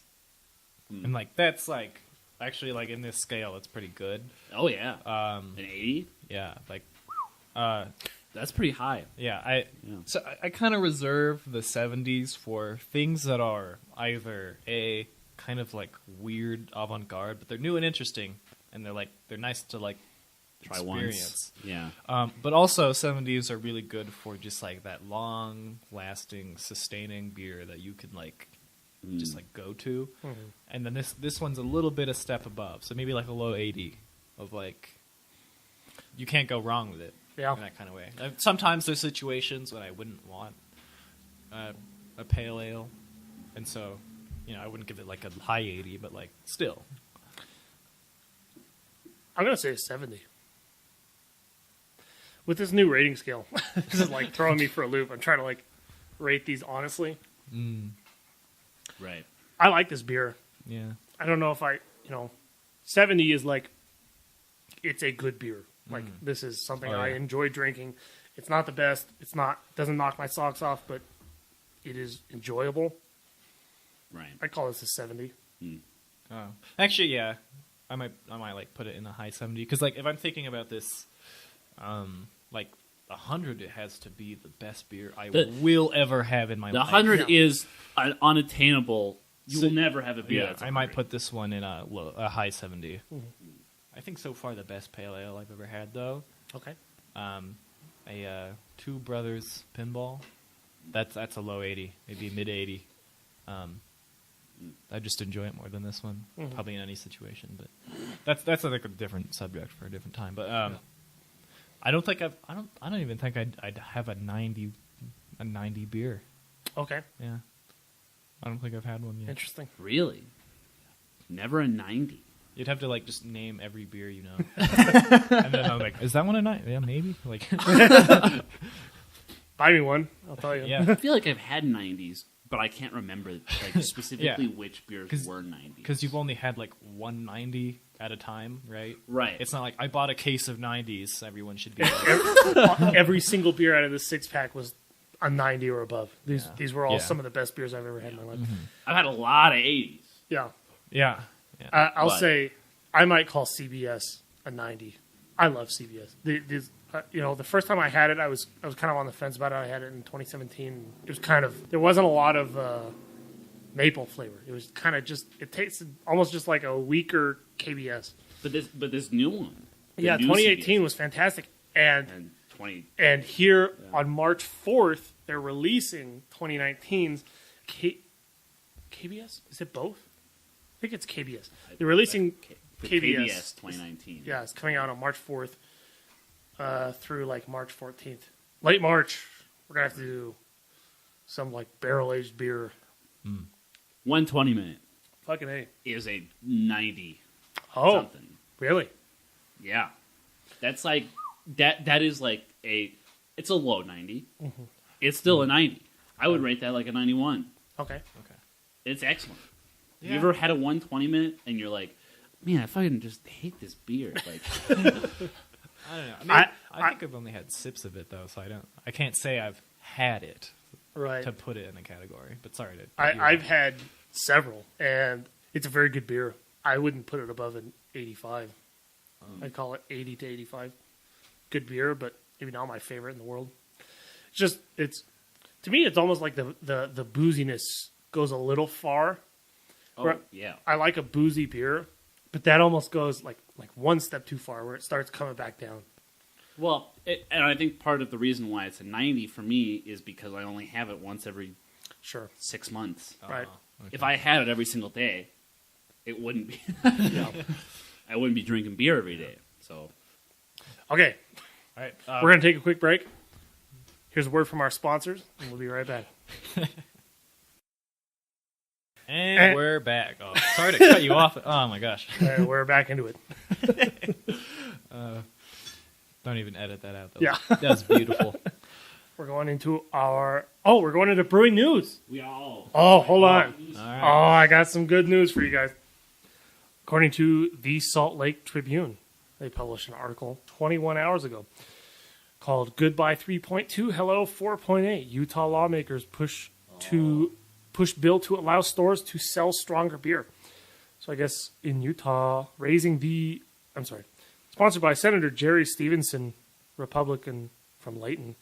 And like that's like actually like in this scale it's pretty good. Oh yeah. An 80? Yeah, like That's pretty high. yeah, so I kind of reserve the 70s for things that are either a kind of like weird avant-garde, but they're new and interesting, and they're nice to like Try experience. once. Yeah. But also 70s are really good for just like that long-lasting, sustaining beer that you can like just like go to. Mm-hmm. And then this one's a little bit a step above, so maybe like a low 80 of like you can't go wrong with it. Yeah. In that kind of way. Sometimes there's situations when I wouldn't want a pale ale, and so I wouldn't give it like a high 80, but like still. I'm going to say a 70. With this new rating scale, this is like throwing me for a loop. I'm trying to like rate these honestly. Right. I like this beer. Yeah. I don't know if 70 is like, it's a good beer. Like this is something I enjoy drinking. It's not the best. Doesn't knock my socks off, but it is enjoyable. Right. I call this a 70. Oh. Actually, yeah. I might like put it in a high 70 because like if I'm thinking about this, like 100, it has to be the best beer I will ever have in my life. The 100 is unattainable. You will never have a beer. Yeah, that's I 100. might put this one in a high 70. I think so far the best pale ale I've ever had though. Okay. A Two Brothers Pinball. That's a low 80, maybe mid 80. I just enjoy it more than this one, probably in any situation. But that's like a different subject for a different time. But I don't even think I'd have a 90 beer. Okay. Yeah, I don't think I've had one yet. Interesting. Really? Never a 90. You'd have to like just name every beer you know, and then I'm like, is that one a 90? Yeah, maybe. Like, buy me one. I'll tell you. yeah. I feel like I've had 90s, but I can't remember like specifically which beers were 90s. Because you've only had like 190 at a time, right? Right. It's not like I bought a case of 90s. Everyone should be like, Every single beer out of the 6-pack was a 90 or above. These were all some of the best beers I've ever had in my life. I've had a lot of 80s. Yeah. yeah. I'll say I might call CBS a 90. I love CBS. The first time I had it, I was kind of on the fence about it. I had it in 2017. It was kind of, there wasn't a lot of maple flavor. It was kind of just, it tasted almost just like a weaker KBS. But this new one. Yeah, new 2018 CBS. was fantastic. And 20. And here on March 4th, they're releasing 2019's KBS? Is it both? I think it's KBS. They're releasing KBS 2019. Yeah, it's coming out on March 4th through like March 14th. Late March, we're going to have to do some like barrel-aged beer. 120 minute Fucking A. is a 90 Oh, something. really? Yeah. That's like, that is like it's a low 90. It's still a 90. I would rate that like a 91. Okay. Okay. It's excellent. Have you Yeah. ever had a 120 minute and you're like, man, I fucking just hate this beer. Like, I don't know. I mean, I think I've only had sips of it though, so I can't say I've had it Right. to put it in a category. But sorry to. I've had several, and it's a very good beer. I wouldn't put it above an 85. I'd call it 80 to 85. Good beer, but maybe not my favorite in the world. It's to me, it's almost like the booziness goes a little far. oh, Right. yeah. I like a boozy beer, but that almost goes like one step too far, where it starts coming back down. Well, and I think part of the reason why it's a 90 for me is because I only have it once every Sure. 6 months. Right. Okay. If I had it every single day, it wouldn't be. I wouldn't be drinking beer every day. So Okay, All right. we're going to take a quick break. Here's a word from our sponsors, and we'll be right back. And we're back. Oh, sorry to cut you off. Oh my gosh. We're back into it. Don't even edit that out though. Yeah. That's beautiful. We're going into we're going into brewing news. we all. Oh, hold on. All right. Oh, I got some good news for you guys. According to the Salt Lake Tribune, they published an article 21 hours ago called Goodbye 3.2, Hello 4.8. Utah lawmakers push bill to allow stores to sell stronger beer. So I guess in Utah, sponsored by Senator Jerry Stevenson, Republican from Layton,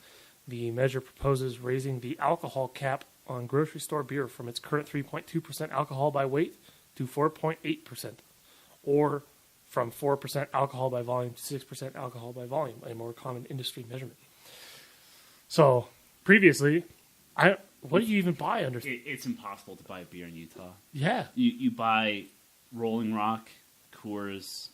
the measure proposes raising the alcohol cap on grocery store beer from its current 3.2% alcohol by weight to 4.8%, or from 4% alcohol by volume to 6% alcohol by volume, a more common industry measurement. So previously, what do you even buy under? It's impossible to buy beer in Utah. Yeah, You buy Rolling Rock, Coors,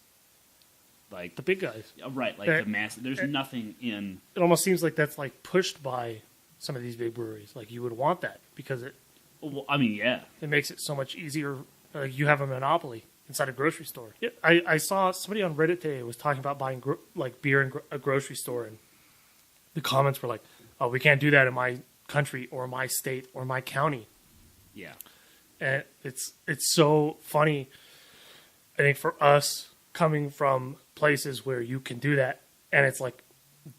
like the big guys. right, like They're- the mass. There's nothing in. It almost seems like that's like pushed by some of these big breweries. Like you would want that because it Well, I mean, yeah. makes it so much easier. You have a monopoly inside a grocery store. Yeah, I saw somebody on Reddit today was talking about buying beer in a grocery store, and the comments were like, "Oh, we can't do that in my country or my state or my county." Yeah. And it's so funny. I think for us coming from places where you can do that, and it's like,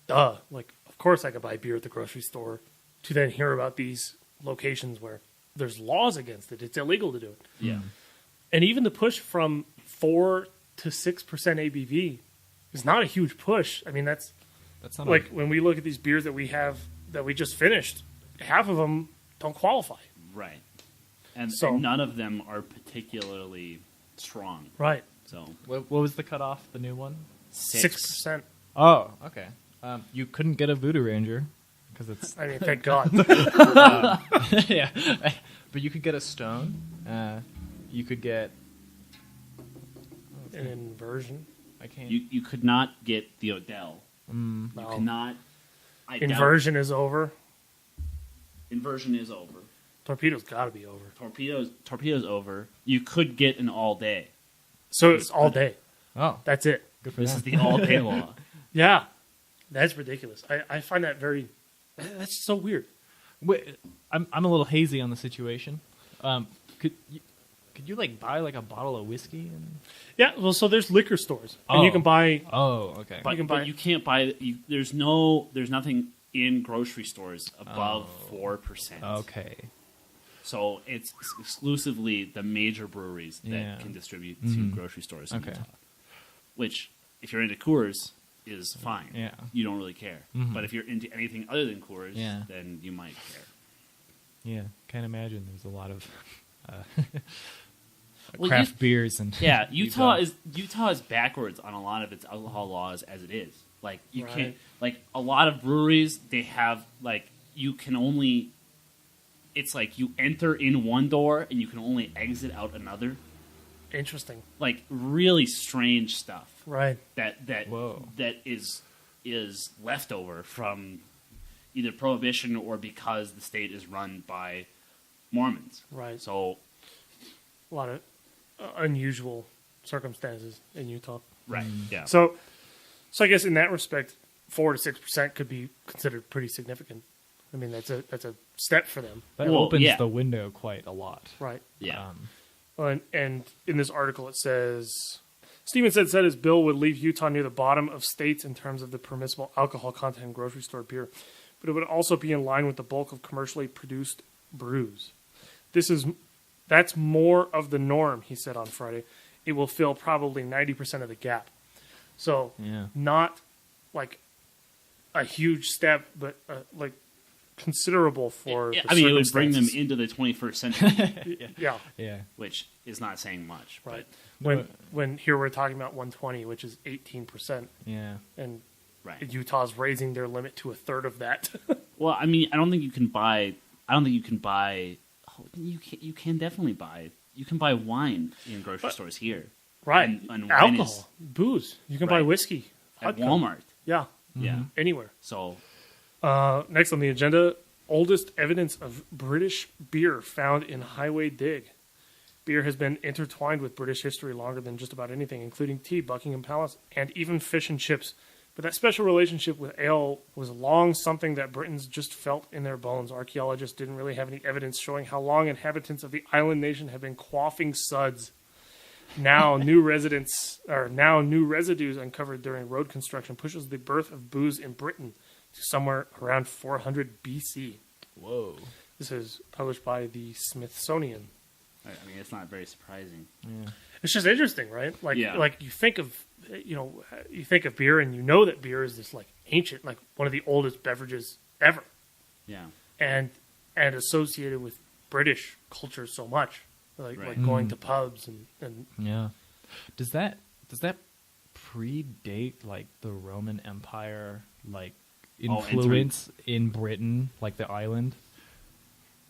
duh, like of course I could buy beer at the grocery store. To then hear about these locations where there's laws against it, it's illegal to do it. Yeah. And even the push from 4 to 6% ABV is not a huge push. I mean, that's That's not like when we look at these beers that we have that we just finished, half of them don't qualify. Right. And, So- and none of them are particularly strong. Right. So what was the cutoff? The new one? 6%. Oh, okay. You couldn't get a Voodoo Ranger because it's I mean, thank God. yeah. But you could get a Stone. You could get. An inversion. I can't. you could not get the Odell. You No. cannot. I doubt- Inversion is over. Inversion is over. Torpedo's got to be over. Torpedo's over. You could get an all day. So it's all day. Oh, That's it. good for This them. is the all day law. Yeah. That's ridiculous. I find that that's so weird. Wait, I'm a little hazy on the situation. Could you like buy like a bottle of whiskey? Yeah, well, so there's liquor stores. And you Oh. can buy, Oh, okay. But, can buy- but you can't buy. There's nothing in grocery stores above 4%. Okay. So it's exclusively the major breweries that Yeah. can distribute to grocery stores in Okay. Utah. Which, if you're into Coors, is fine. Yeah. You don't really care. But if you're into anything other than Coors, Yeah. then you might care. Yeah, can't imagine. There's a lot of Well, craft beers and Yeah, Utah is backwards on a lot of its alcohol laws as it is. Like you Right. can't like a lot of breweries they have like you can only it's like you enter in one door and you can only exit out another. interesting. Like really strange stuff Right. that Whoa. that is leftover from either prohibition or because the state is run by Mormons. Right. So A lot of unusual circumstances in Utah. right, yeah. So I guess in that respect, 4 to 6% could be considered pretty significant. I mean, that's a step for them. That Well, opens yeah. the window quite a lot. Right. Yeah. And in this article, it says Stevenson said his bill would leave Utah near the bottom of states in terms of the permissible alcohol content in grocery store beer, but it would also be in line with the bulk of commercially produced brews. That's more of the norm, he said on Friday. It will fill probably 90% of the gap. So not like a huge step, but like considerable for. Yeah, the I mean, it would bring them circumstances. into the 21st century, Yeah, which is not saying much. right. No, When here we're talking about 120, which is 18%, Yeah. and But, right. Utah's raising their limit to a third of that. Well, I mean, I don't think you can buy. Oh, you can definitely buy. You can buy wine in grocery stores here. Right. And wine Alcohol, is booze. You can buy Right. whiskey at vodka. Walmart. Yeah, Yeah. anywhere. So Next on the agenda, oldest evidence of British beer found in Highway Dig. Beer has been intertwined with British history longer than just about anything, including tea, Buckingham Palace, and even fish and chips. But that special relationship with ale was long something that Britons just felt in their bones. Archaeologists didn't really have any evidence showing how long inhabitants of the island nation have been quaffing suds. Now new residues uncovered during road construction pushes the birth of booze in Britain to somewhere around 400 BC. Whoa. This is published by the Smithsonian. I mean, it's not very surprising. Yeah. It's just interesting, right? Like, Yeah. like you think of beer, and you know that beer is this like ancient, like one of the oldest beverages ever, Yeah. and associated with British culture so much, like Right. like going to pubs and Yeah. Does that predate like the Roman Empire like influence in Britain, like the island?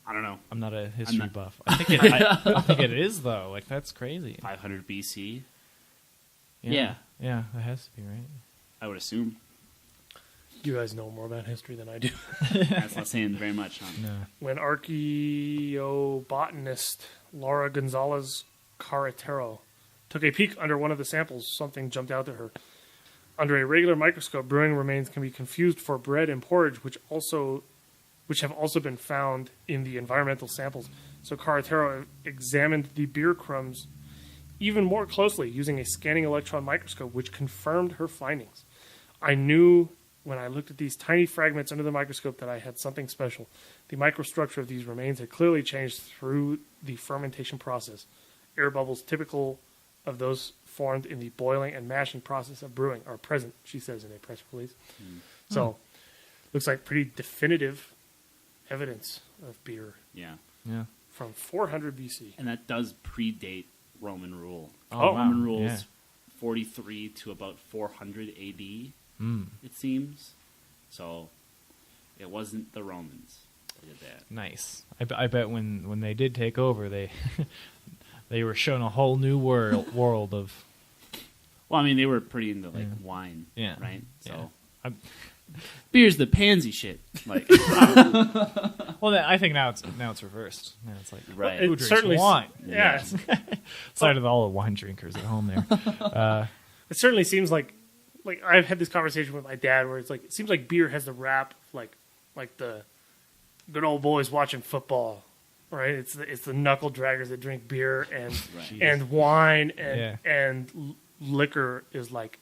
I don't know. I'm not a history not- buff. I think it is though. Like that's crazy. 500 BC. Yeah, that has to be right. I would assume. you guys know more about history than I do. That's not saying very much. Huh? No. When archaeobotanist Laura Gonzalez Carretero took a peek under one of the samples, something jumped out to her. Under a regular microscope, brewing remains can be confused for bread and porridge, which have also been found in the environmental samples. So Carretero examined the beer crumbs even more closely using a scanning electron microscope, which confirmed her findings. I knew when I looked at these tiny fragments under the microscope that I had something special. The microstructure of these remains had clearly changed through the fermentation process. Air bubbles typical of those formed in the boiling and mashing process of brewing are present, she says in a press release. So, looks like pretty definitive evidence of beer Yeah. Yeah. from 400 BC. And that does predate Roman rule. Oh, wow. Roman rules Yeah. 43 to about 400 AD, Mm. it seems. So it wasn't the Romans that did that. Nice. I bet when they did take over, they they were shown a whole new world of. Well, I mean, they were pretty into like wine, Yeah. right? So Yeah. I'm- beer's the pansy shit. Like, Well, I think now it's reversed. Now it's like right? who It drinks certainly wine. Yeah. Sorry to all the wine drinkers at home there. It certainly seems like I've had this conversation with my dad where it's like it seems like beer has the rap like the good old boys watching football, right? It's the knuckle draggers that drink beer and Right. and wine and Yeah. and liquor is like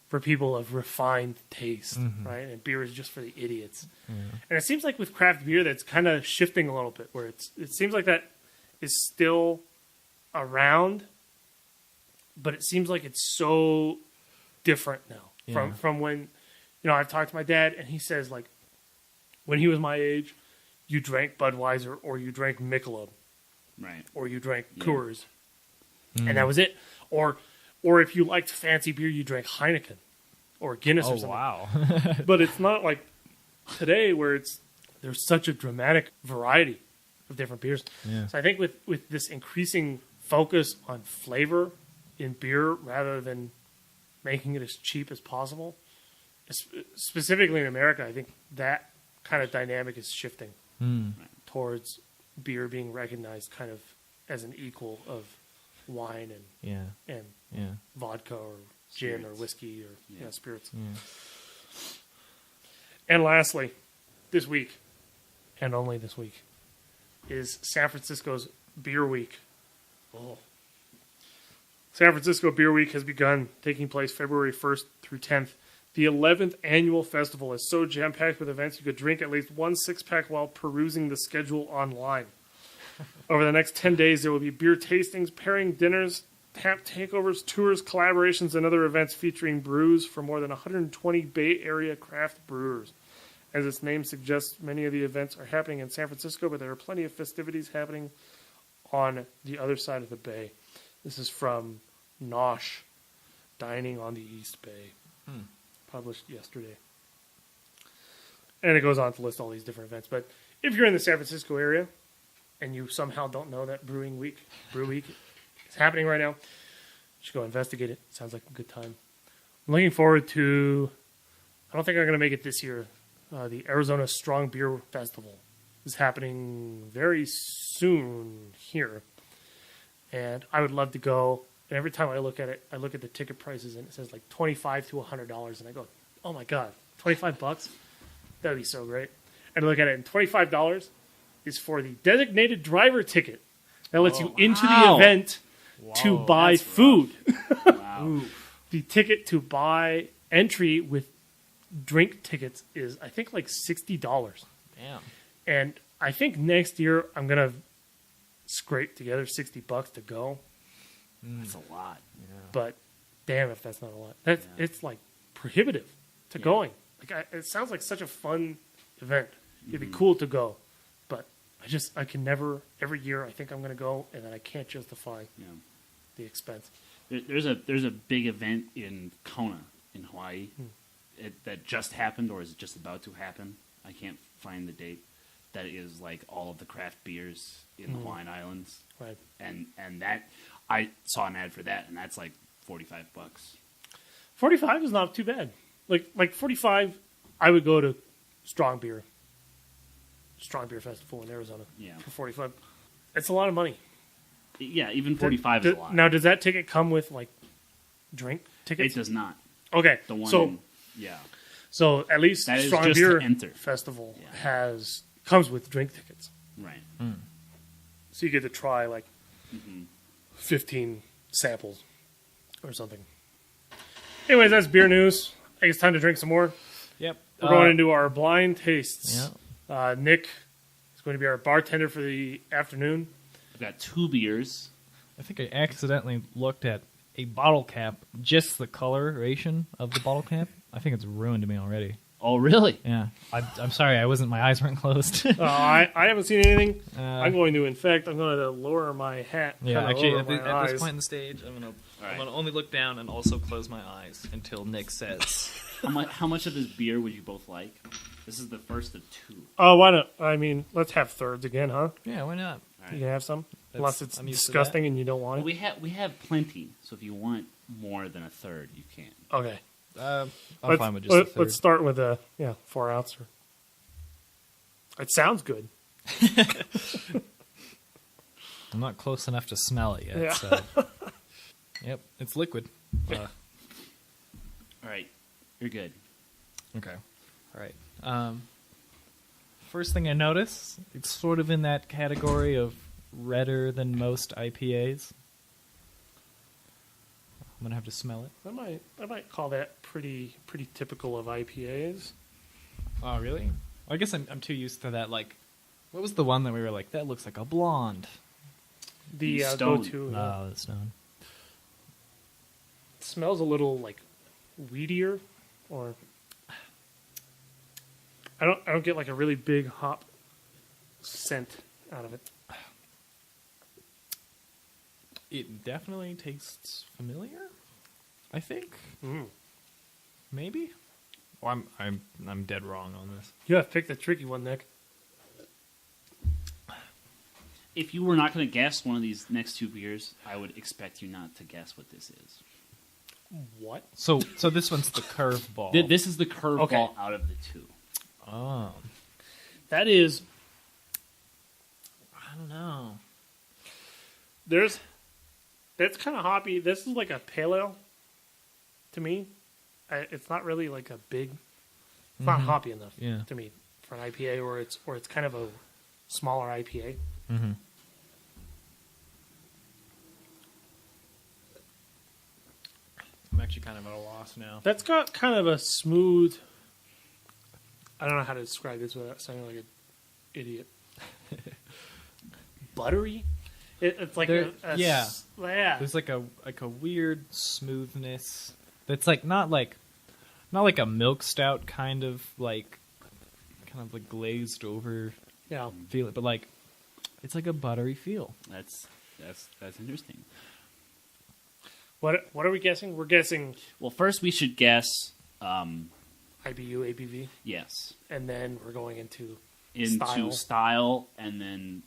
for people of refined taste, Mhm. right? And beer is just for the idiots. Yeah. And it seems like with craft beer that's kind of shifting a little bit where it seems like that is still around, but it seems like it's so different now Yeah. from when I've talked to my dad and he says like when he was my age you drank Budweiser or you drank Michelob Right. or you drank Yeah. Coors Mm. and that was it, or if you liked fancy beer you drank Heineken or Guinness or Oh something. wow. But it's not like today where there's such a dramatic variety of different beers. Yeah. So I think with this increasing focus on flavor in beer rather than making it as cheap as possible, specifically in America, I think that kind of dynamic is shifting Mm. towards beer being recognized kind of as an equal of wine Yeah. and Yeah. vodka or gin or Spirits. whiskey or Yeah. spirits. Yeah. And lastly, this week, and only this week, is San Francisco's Beer Week. Oh. San Francisco Beer Week has begun, taking place February 1st through 10th. The 11th annual festival is so jam-packed with events you could drink at least one six-pack while perusing the schedule online. Over the next 10 days, there will be beer tastings, pairing dinners, tap takeovers, tours, collaborations, and other events featuring brews from more than 120 Bay Area craft brewers. As its name suggests, many of the events are happening in San Francisco, but there are plenty of festivities happening on the other side of the bay. This is from Nosh, Dining on the East Bay, published yesterday. And it goes on to list all these different events. But if you're in the San Francisco area and you somehow don't know that Brew Week is happening right now, you should go investigate it. Sounds like a good time. I'm looking forward to, I don't think I'm going to make it this year, the Arizona Strong Beer Festival is happening very soon here. And I would love to go. And every time I look at it, I look at the ticket prices and it says like $25 to $100. And I go, oh my God, $25? That would be so great. And I look at it and $25 is for the designated driver ticket. That lets you into the event to buy food. Wow. The ticket to buy entry with drink tickets is, I think, like $60. Damn. And I think next year I'm going to scrape together $60 to go. That's a lot. But damn if that's not a lot. It's like prohibitive to going. Like it sounds like such a fun event. It'd be cool to go. But I can never, every year I think I'm going to go and then I can't justify the expense. There's a big event in Kona in Hawaii that just happened or is just about to happen. I can't find the date. That is like all of the craft beers in the Hawaiian Islands. Right. And that I saw an ad for that and that's like $45. 45 is not too bad. Like 45, I would go to Strong Beer Festival in Arizona for 45. It's a lot of money. Yeah, even 45 is a lot. Now, does that ticket come with like drink tickets? It does not. Okay, The one so so at least That is Strong just Beer to enter. Festival Yeah. comes with drink tickets, right. so you get to try like 15 samples or something. Anyways, that's beer news. I think it's time to drink some more. Yep. We're going into our blind tastes. Yeah. Nick is going to be our bartender for the afternoon. I've got 2 beers. I think I accidentally looked at a bottle cap, just the coloration of the bottle cap. I think it's ruined me already. Oh, really? Yeah. I'm sorry, my eyes weren't closed. I haven't seen anything. I'm I'm going to lower my hat. Yeah, kinda actually, lower at my this eyes. point in the stage, I'm All right. gonna only look down and also close my eyes until Nick says. How much of this beer would you both like? This is the first of 2. Oh, why not? I mean, let's have thirds again, huh? Yeah, why not? All You can have some, unless it's I'm used to disgusting and you don't want Well, it. we have plenty, so if you want more than a third, you can. Okay, I'm fine with just the third. let's start with a 4 ouncer. It sounds good. I'm not close enough to smell it yet. Yeah. So. Yep, it's liquid. All right, you're good. Okay. All right. First thing I notice, it's sort of in that category of redder than most IPAs. I'm gonna have to smell it. I might call that pretty typical of IPAs. Oh, really? I guess I'm too used to that. Like, what was the one that we were like, that looks like a blonde? The Stone. go-to Oh, the Stone. smells a little like weedier, or I don't get like a really big hop scent out of it. It definitely tastes familiar. I think Mm. maybe. Well, I'm dead wrong on this. You have picked a tricky one, Nick. If you were not going to guess one of these next 2 beers, I would expect you not to guess what this is. What? So this one's the curveball. This is the curveball Okay. out of the 2. Oh, That is. I don't know. That's kind of hoppy. This is like a pale ale to me. It's not really like a big. It's not hoppy enough Yeah. to me for an IPA, or it's kind of a smaller IPA. Mm-hmm. I'm actually kind of at a loss now. That's got kind of a smooth. I don't know how to describe this without sounding like an idiot. Buttery. It's like yeah. Yeah. There's like a weird smoothness that's like not like a milk stout kind of like glazed over Yeah. feel it, but like it's like a buttery feel. That's interesting. What are we guessing? We're guessing Well, first we should guess. IBU, ABV, Yes, and then we're going into style, and then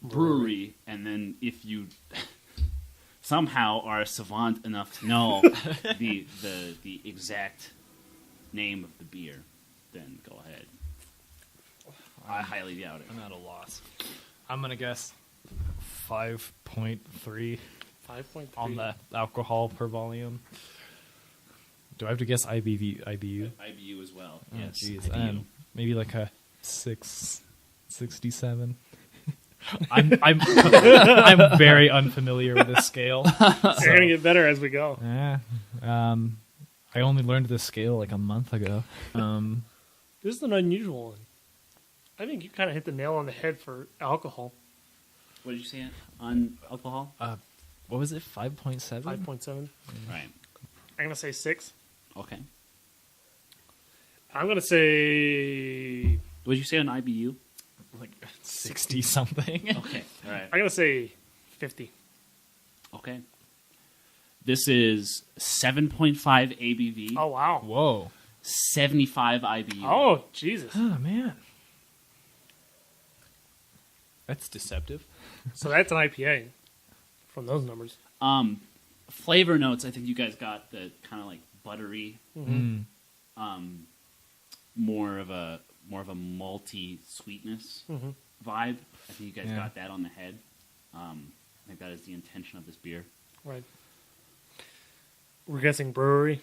brewery, and then if you somehow are savant enough to know the exact name of the beer, then go ahead. I highly doubt it. I'm at a loss. I'm gonna guess 5.3 5.3 on the alcohol per volume. Do I have to guess IBU? IBU as well. Oh, Yes, jeez. IBU. Maybe like a 667. I'm very unfamiliar with this scale. They're gonna get better as we go. Yeah. I only learned this scale like a month ago. This is an unusual one. I think you kind of hit the nail on the head for alcohol. What did you say on alcohol? What was it? 5.7? 5.7. Right. I'm gonna say 6. Okay. I'm gonna say. What did you say on IBU? Like 60 something. Okay. All right. I'm gonna say 50. Okay. This is 7.5 ABV. Oh wow. Whoa. 75 IBU. Oh Jesus. Oh man. That's deceptive. So that's an IPA from those numbers. Flavor notes. I think you guys got the kind of like buttery, Mm. more of a malty sweetness Mm-hmm. vibe. I think you guys Yeah. got that on the head. I think that is the intention of this beer. Right. We're guessing brewery.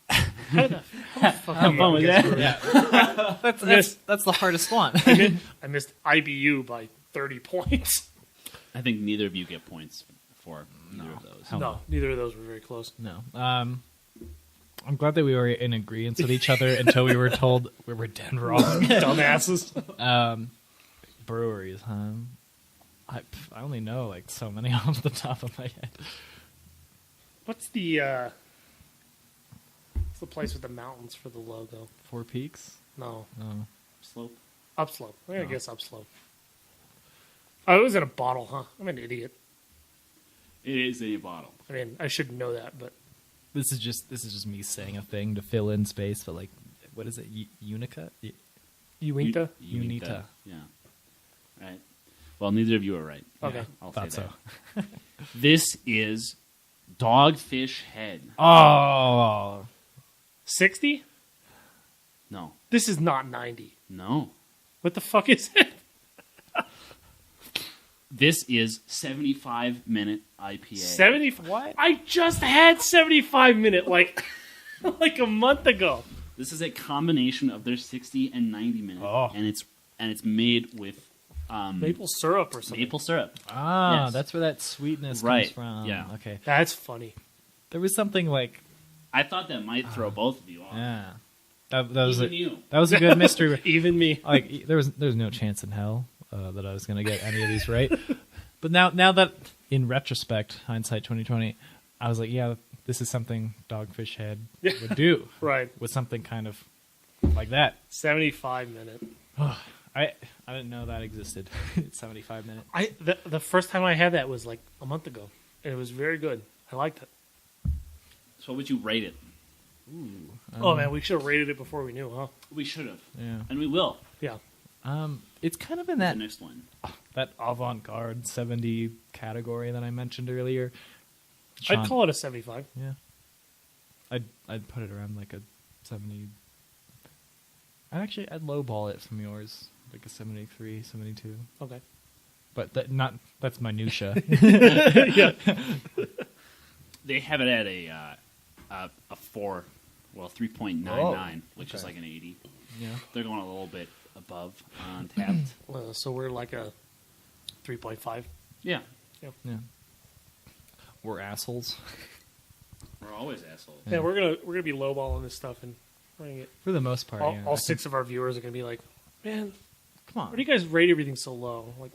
How the fuck Have fun with that. That's the hardest one. I missed IBU by 30 points. I think neither of you get points for either of those. Hell No, neither of those were very close. No. I'm glad that we were in agreement with each other until we were told we were dead wrong. Dumbasses. Breweries, huh? I only know like so many off the top of my head. What's the place with the mountains for the logo? Four Peaks? No, No. Slope. Upslope. I'm gonna Oh. guess Upslope. Oh, it was in a bottle, huh? I'm an idiot. It is in a bottle. I mean, I should know that, but This is just me saying a thing to fill in space, but like, what is it? Unica? Uinta. Unita. Yeah. Right. Well, neither of you are right. Okay. I'll Thought say so. that. This is Dogfish Head. Oh, 60? No. This is not 90. No. What the fuck is it? This is 75-minute IPA. 70. what? I just had 75-minute like a month ago. This is a combination of their 60 and 90 minute, Oh. and it's made with Maple syrup or something. maple syrup. Ah, Yes. that's where that sweetness Right, comes from. yeah. Okay. That's funny. There was something like, I thought that might throw both of you off. yeah, that was Even a, you. that was a good mystery. Even me. Like there's no chance in hell that I was going to get any of these right. But now that in retrospect, hindsight 2020, I was like, yeah, this is something Dogfish Head would do Right. with something kind of like that. 75-minute. I didn't know that existed. 75 minute. The first time I had that was like a month ago. And it was very good. I liked it. So what would you rate it? Oh man, we should have rated it before we knew, huh? We should have, Yeah. and we will. Yeah. It's kind of in The that next one. avant-garde 70 category that I mentioned earlier. I'd call it a 75. Yeah. I'd put it around like a 70. I'd lowball it from yours, like a 73, 72. Okay. But that's minutia. Yeah. They have it at a 4, well 3.99, which is okay. like an 80. Yeah. They're going a little bit above on Tapped. So we're like a 3.5. Yeah, Yeah. We're assholes. we're always assholes. Yeah, we're gonna be lowballing this stuff and running it. For the most part, All, yeah. all 6 of our viewers are gonna be like, man, Come on. why do you guys rate everything so low? Like,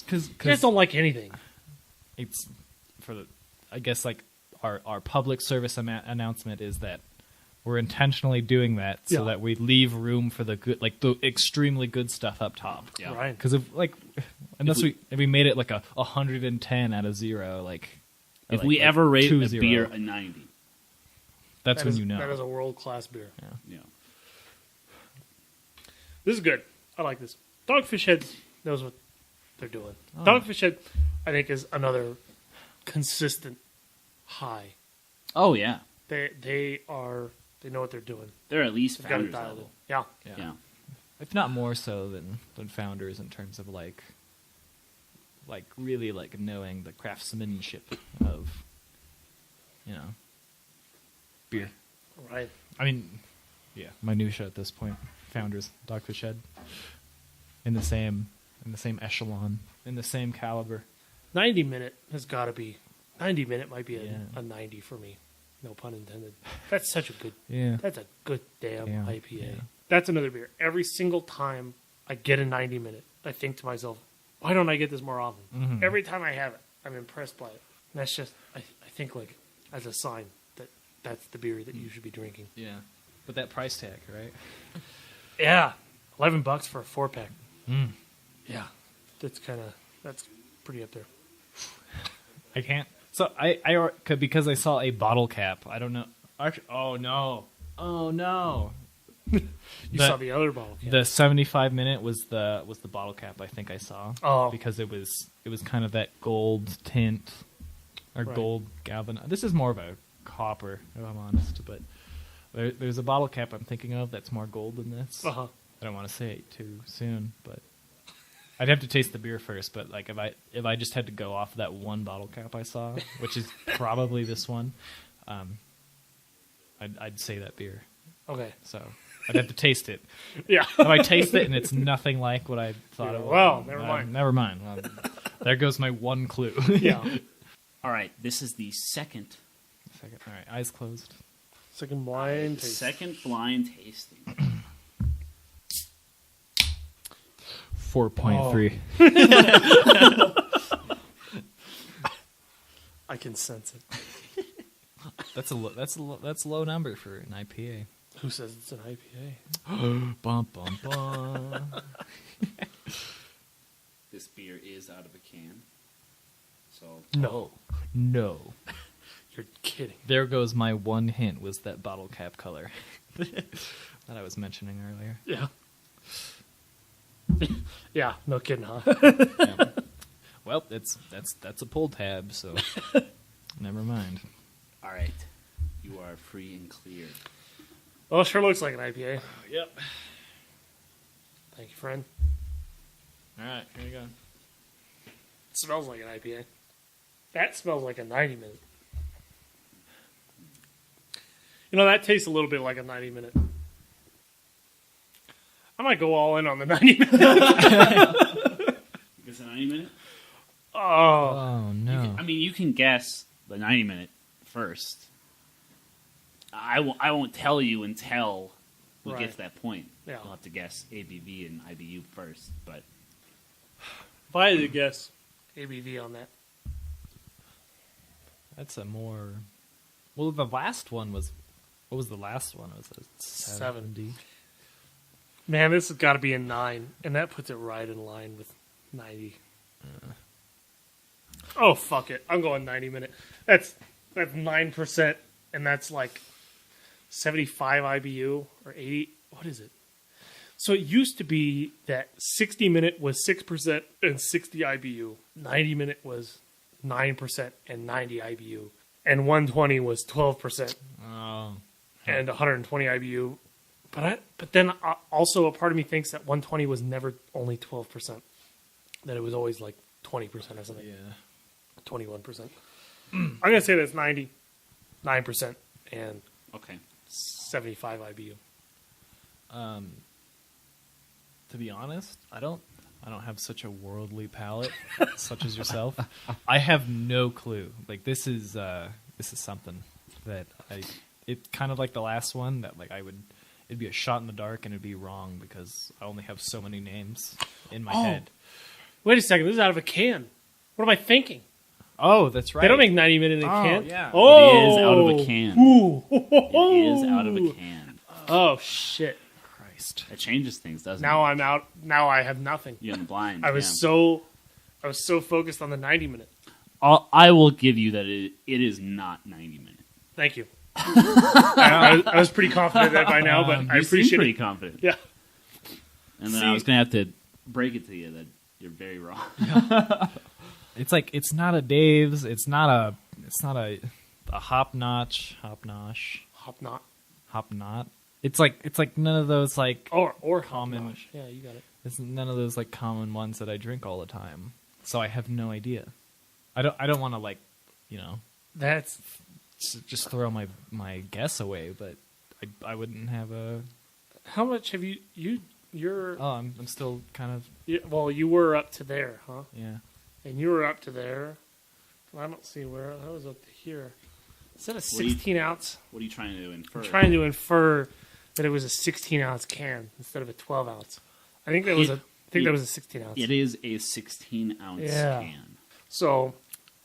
Because you guys don't like anything. it's for the, I guess, like our public service announcement is that we're intentionally doing that so Yeah. that we leave room for the good, like the extremely good stuff up top. Yeah. Right. Because if we made it like a 110 out of 0, like or If like- we like ever rate 2-0, a beer a 90, that's That when is- you know. that is a world class beer. yeah. This is good. I like this. Dogfish Head knows what they're doing. Oh. Dogfish Head, I think, is another consistent high. Oh yeah, They know what they're doing. they're at least They've got it founders dialed in. level. Yeah. Yeah. If not more so than founders in terms of like really like knowing the craftsmanship of beer. Right. I mean, yeah, minutia at this point. Founders, Dogfish Head, in the same echelon, in the same caliber. 90 minute has got to be. 90 minute might be Yeah. a 90 for me. No pun intended. That's such a good. Yeah. That's a good damn Yeah, IPA. yeah. That's another beer. Every single time I get a 90 minute, I think to myself, why don't I get this more often? Mhm. Every time I have it, I'm impressed by it. And that's just, I think, like, as a sign that that's the beer that you should be drinking. Yeah, but that price tag, right? Yeah. $11 for a 4-pack. Mm. Yeah. That's pretty up there. I can't. So because I saw a bottle cap. I don't know. Actually, oh no. You saw the other bottle. The 75-minute was the bottle cap I think I saw. Oh. Because it was kind of that gold tint or Right. gold galvanized. This is more of a copper, if I'm honest. But there's a bottle cap I'm thinking of that's more gold than this. Uh-huh. I don't want to say it too soon, but I'd have to taste the beer first. But like if I just had to go off that one bottle cap I saw, which is probably this one, I'd say that beer. Okay. So I'd have to taste it. Yeah. If I taste it and it's nothing like what I thought it was, well, never mind. Never mind. Well, there goes my one clue. Yeah. All right, this is the second Second. All right, eyes closed. Second blind taste. second blind tasting. 4.3. I can sense it. That's a low number for an IPA. Who says it's an IPA? Bum bum bum. This beer is out of a can. So No. No. You're kidding. There goes my one hint. Was that bottle cap color that I was mentioning earlier? Yeah. Yeah, no kidding, huh? Yeah. Well, that's a pull tab, so never mind. all right, you are free and clear. Well, it sure looks like an IPA. Yep. Thank you, friend. All right, here you go. It smells like an IPA. That smells like a 90 minute. You know, that tastes a little bit like a 90 minute. I might go all in on the 90 minute. Is it 90 minute? Oh. Oh no. I mean, you can guess the 90 minute first. I won't tell you until we Right. get to that point. Yeah. You'll have to guess ABV and IBU first. But If I had to guess ABV on that. That's a more. Well, the last one was. What was the last one? Was it 70? Man, this has got to be a 9, and that puts it right in line with 90. Oh, fuck it. I'm going 90 minute. That's 9%, and that's like 75 IBU or 80. What is it? So it used to be that 60 minute was 6% and 60 IBU. 90 minute was 9% and 90 IBU. And 120 was 12% Oh. and 120 IBU. But then also a part of me thinks that 120 was never only 12%. That it was always like 20% or something. Yeah. 21%. I'm going to say that's 99% and okay, 75 IBU. To be honest, I don't have such a worldly palate such as yourself. I have no clue. Like this is something that it's kind of like the last one that like it'd be a shot in the dark and it'd be wrong because I only have so many names in my head. Wait a second, this is out of a can. What am I thinking? Oh, that's right. They don't make 90-minute in a can. Yeah. Oh, It is out of a can. Ooh. It is out of a can. Oh shit! Christ. It changes things, doesn't Now it? I'm out. Now I have nothing. You're in the blind. I was so focused on the 90-minute. I will give you that it is not 90 minutes. Thank you. I was pretty confident that by now, but I You seem appreciate pretty it. confident. Yeah. And then I was going to have to break it to you that you're very wrong. It's like it's not a Dave's. It's not a hop notch. Hop not. It's like none of those like Or common. hop nosh. Yeah, you got it. It's none of those like common ones that I drink all the time. So I have no idea. I don't want to like, That's just throw my guess away, but I wouldn't have a. how much have you're. Oh, I'm still kind of Well, you were up to there, huh? yeah. And you were up to there. I don't see where I was up to here. Is that a 16 ounce? What are you trying to infer? I'm trying to infer that it was a 16 ounce can instead of a 12 ounce. I think that was a 16 ounce. It is a 16-ounce Yeah. can. So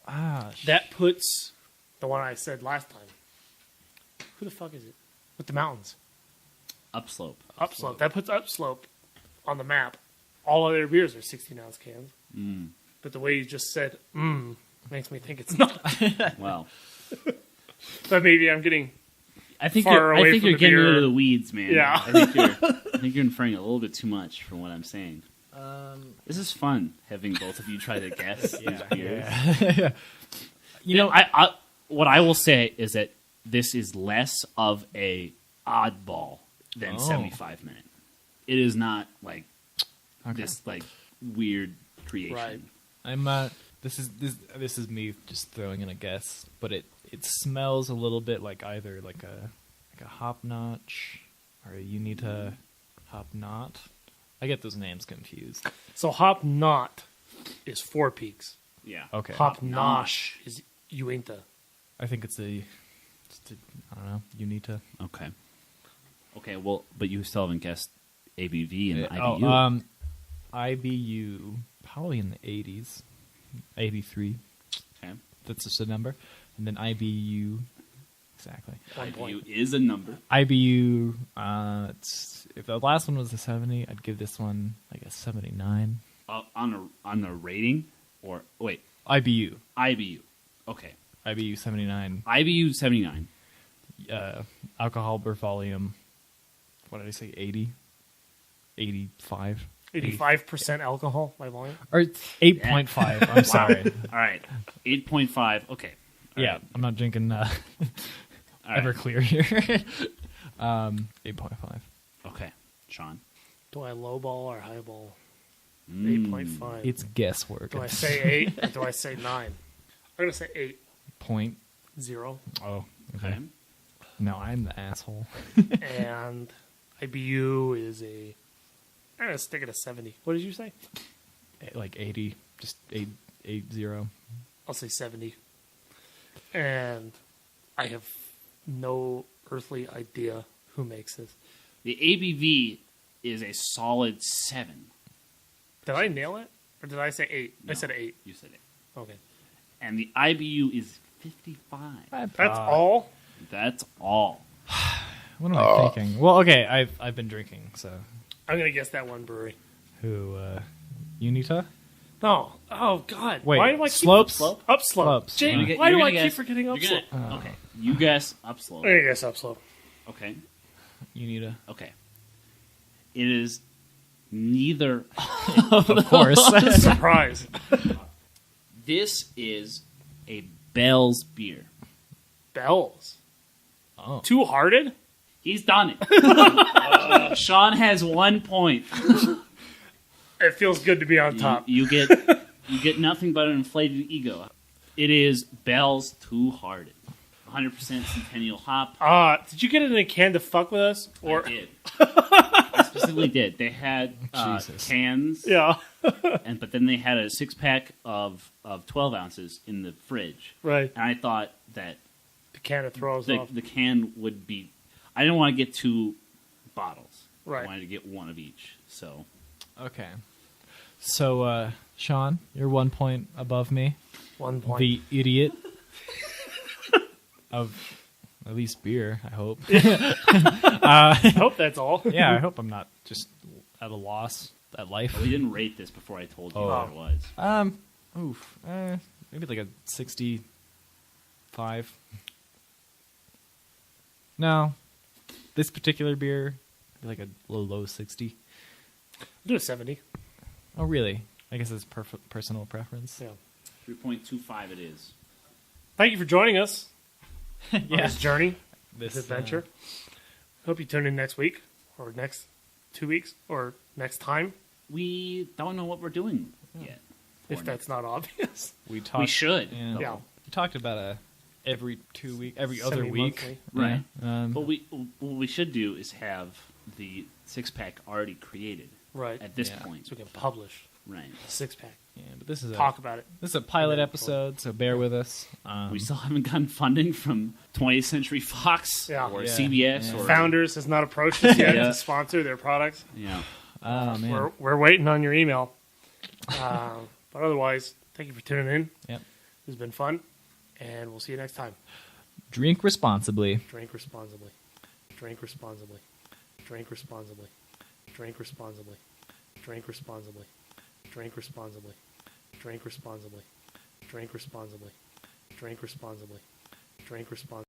Ah, that puts the one I said last time. Who the fuck is it? With the mountains. Upslope. Upslope. That puts Upslope on the map. All other beers are 16 ounce cans. Mm. But the way you just said, makes me think it's not. Well, But maybe I'm getting. I think Far away from you're the getting beer. into the weeds, man. Yeah. I think you're inferring a little bit too much from what I'm saying. This is fun having both of you try to guess these beers. yeah. I what I will say is that this is less of a oddball than 75 minute. It is not like this like weird creation. Right. I'm this is me just throwing in a guess, but it smells a little bit like either like a hop notch or a Unita hop knot. I get those names confused. So Hop Knot is Four Peaks. Yeah. Okay. Hop Nosh is Uinta. I think it's I don't know, Unita. Okay. Okay. Well, but you still haven't guessed ABV and IBU. Oh, IBU probably in the 80s, 83. Okay. That's just a number, and then IBU exactly. IBU is a number. IBU. If the last one was a 70, I'd give this one like a 79. On a rating or wait, IBU. IBU. Okay. IBU 79. IBU 79. Alcohol per volume. What did I say? 80. 85. 85% alcohol by volume. Or 8.5. I'm sorry. All right. 8.5. Okay. All Yeah, right. I'm not drinking All right. Everclear here. 8.5. Okay. Sean. Do I lowball or highball? Mm. 8.5. It's guesswork. Do I say 8 or do I say 9? I'm going to say 8. Point. 0. Oh, Okay. okay. No, I'm the asshole. And IBU is I'm going to stick it at 70. What did you say? Like 80. Just 80. I'll say 70. And I have no earthly idea who makes this. The ABV is a solid 7. Did I nail it? Or did I say 8? No, I said 8. You said it. Okay. And the IBU is 55. That's all? That's all. What am I thinking? Well, okay, I've been drinking, so I'm going to guess that one brewery. who? Unita? No. Oh, God. Wait, Why do I keep Slopes? Upslope. Slopes. Jay, You're why do I gonna keep guess- forgetting you're Upslope? gonna- okay. You guess Upslope. I'm going to guess Upslope. Okay. Unita. Okay. It is neither. Of course. Surprise. This is a Bell's beer. Bells. Oh. Two-hearted? He's done it. Sean has 1 point. It feels good to be on top. You get nothing but an inflated ego. It is Bell's Two Hearted. 100% Centennial hop. Did you get it in a can to fuck with us? Or I did. I specifically did. They had Jesus. cans, Yeah. but then they had a 6-pack of 12 ounces in the fridge. Right. And I thought that The can of throws off. the can would be. I didn't want to get 2 bottles. Right. I wanted to get 1 of each. So Okay. So, Sean, you're 1 point above me. 1 point. The idiot of at least beer, I hope. I hope that's all. Yeah, I hope I'm not just at a loss at life. we didn't rate this before I told you Oh. what it was. Maybe like a 65. No, this particular beer, like a low 60. Do a 70. Oh, really? I guess it's personal preference. Yeah. 3.25 it is. Thank you for joining us on Yeah. this journey, This this adventure. Hope you tune in next week, or next 2 weeks, or next time, We don't know what we're doing yet. if that's not obvious. we talked. We should. Yeah. Yeah. We talked about every 2 week, every other week, Semi-monthly. Right. Yeah. What we should do is have the 6-pack already created Right. at this Yeah. point. So we can publish Right. a 6-pack. Yeah, but this is Talk about it. this is a pilot Yeah. episode, so bear with us. We still haven't gotten funding from 20th Century Fox Yeah. or Yeah. CBS Yeah. or Founders has not approached us yet Yeah. to sponsor their products. Yeah. Oh man. We're waiting on your email. But otherwise, thank you for tuning in. Yep. It's been fun, and we'll see you next time. Drink responsibly. Drink responsibly. Drink responsibly. Drink responsibly. Drink responsibly. Drink responsibly. Drink responsibly. Drink responsibly. Drink responsibly. Drink responsibly. Drink responsibly.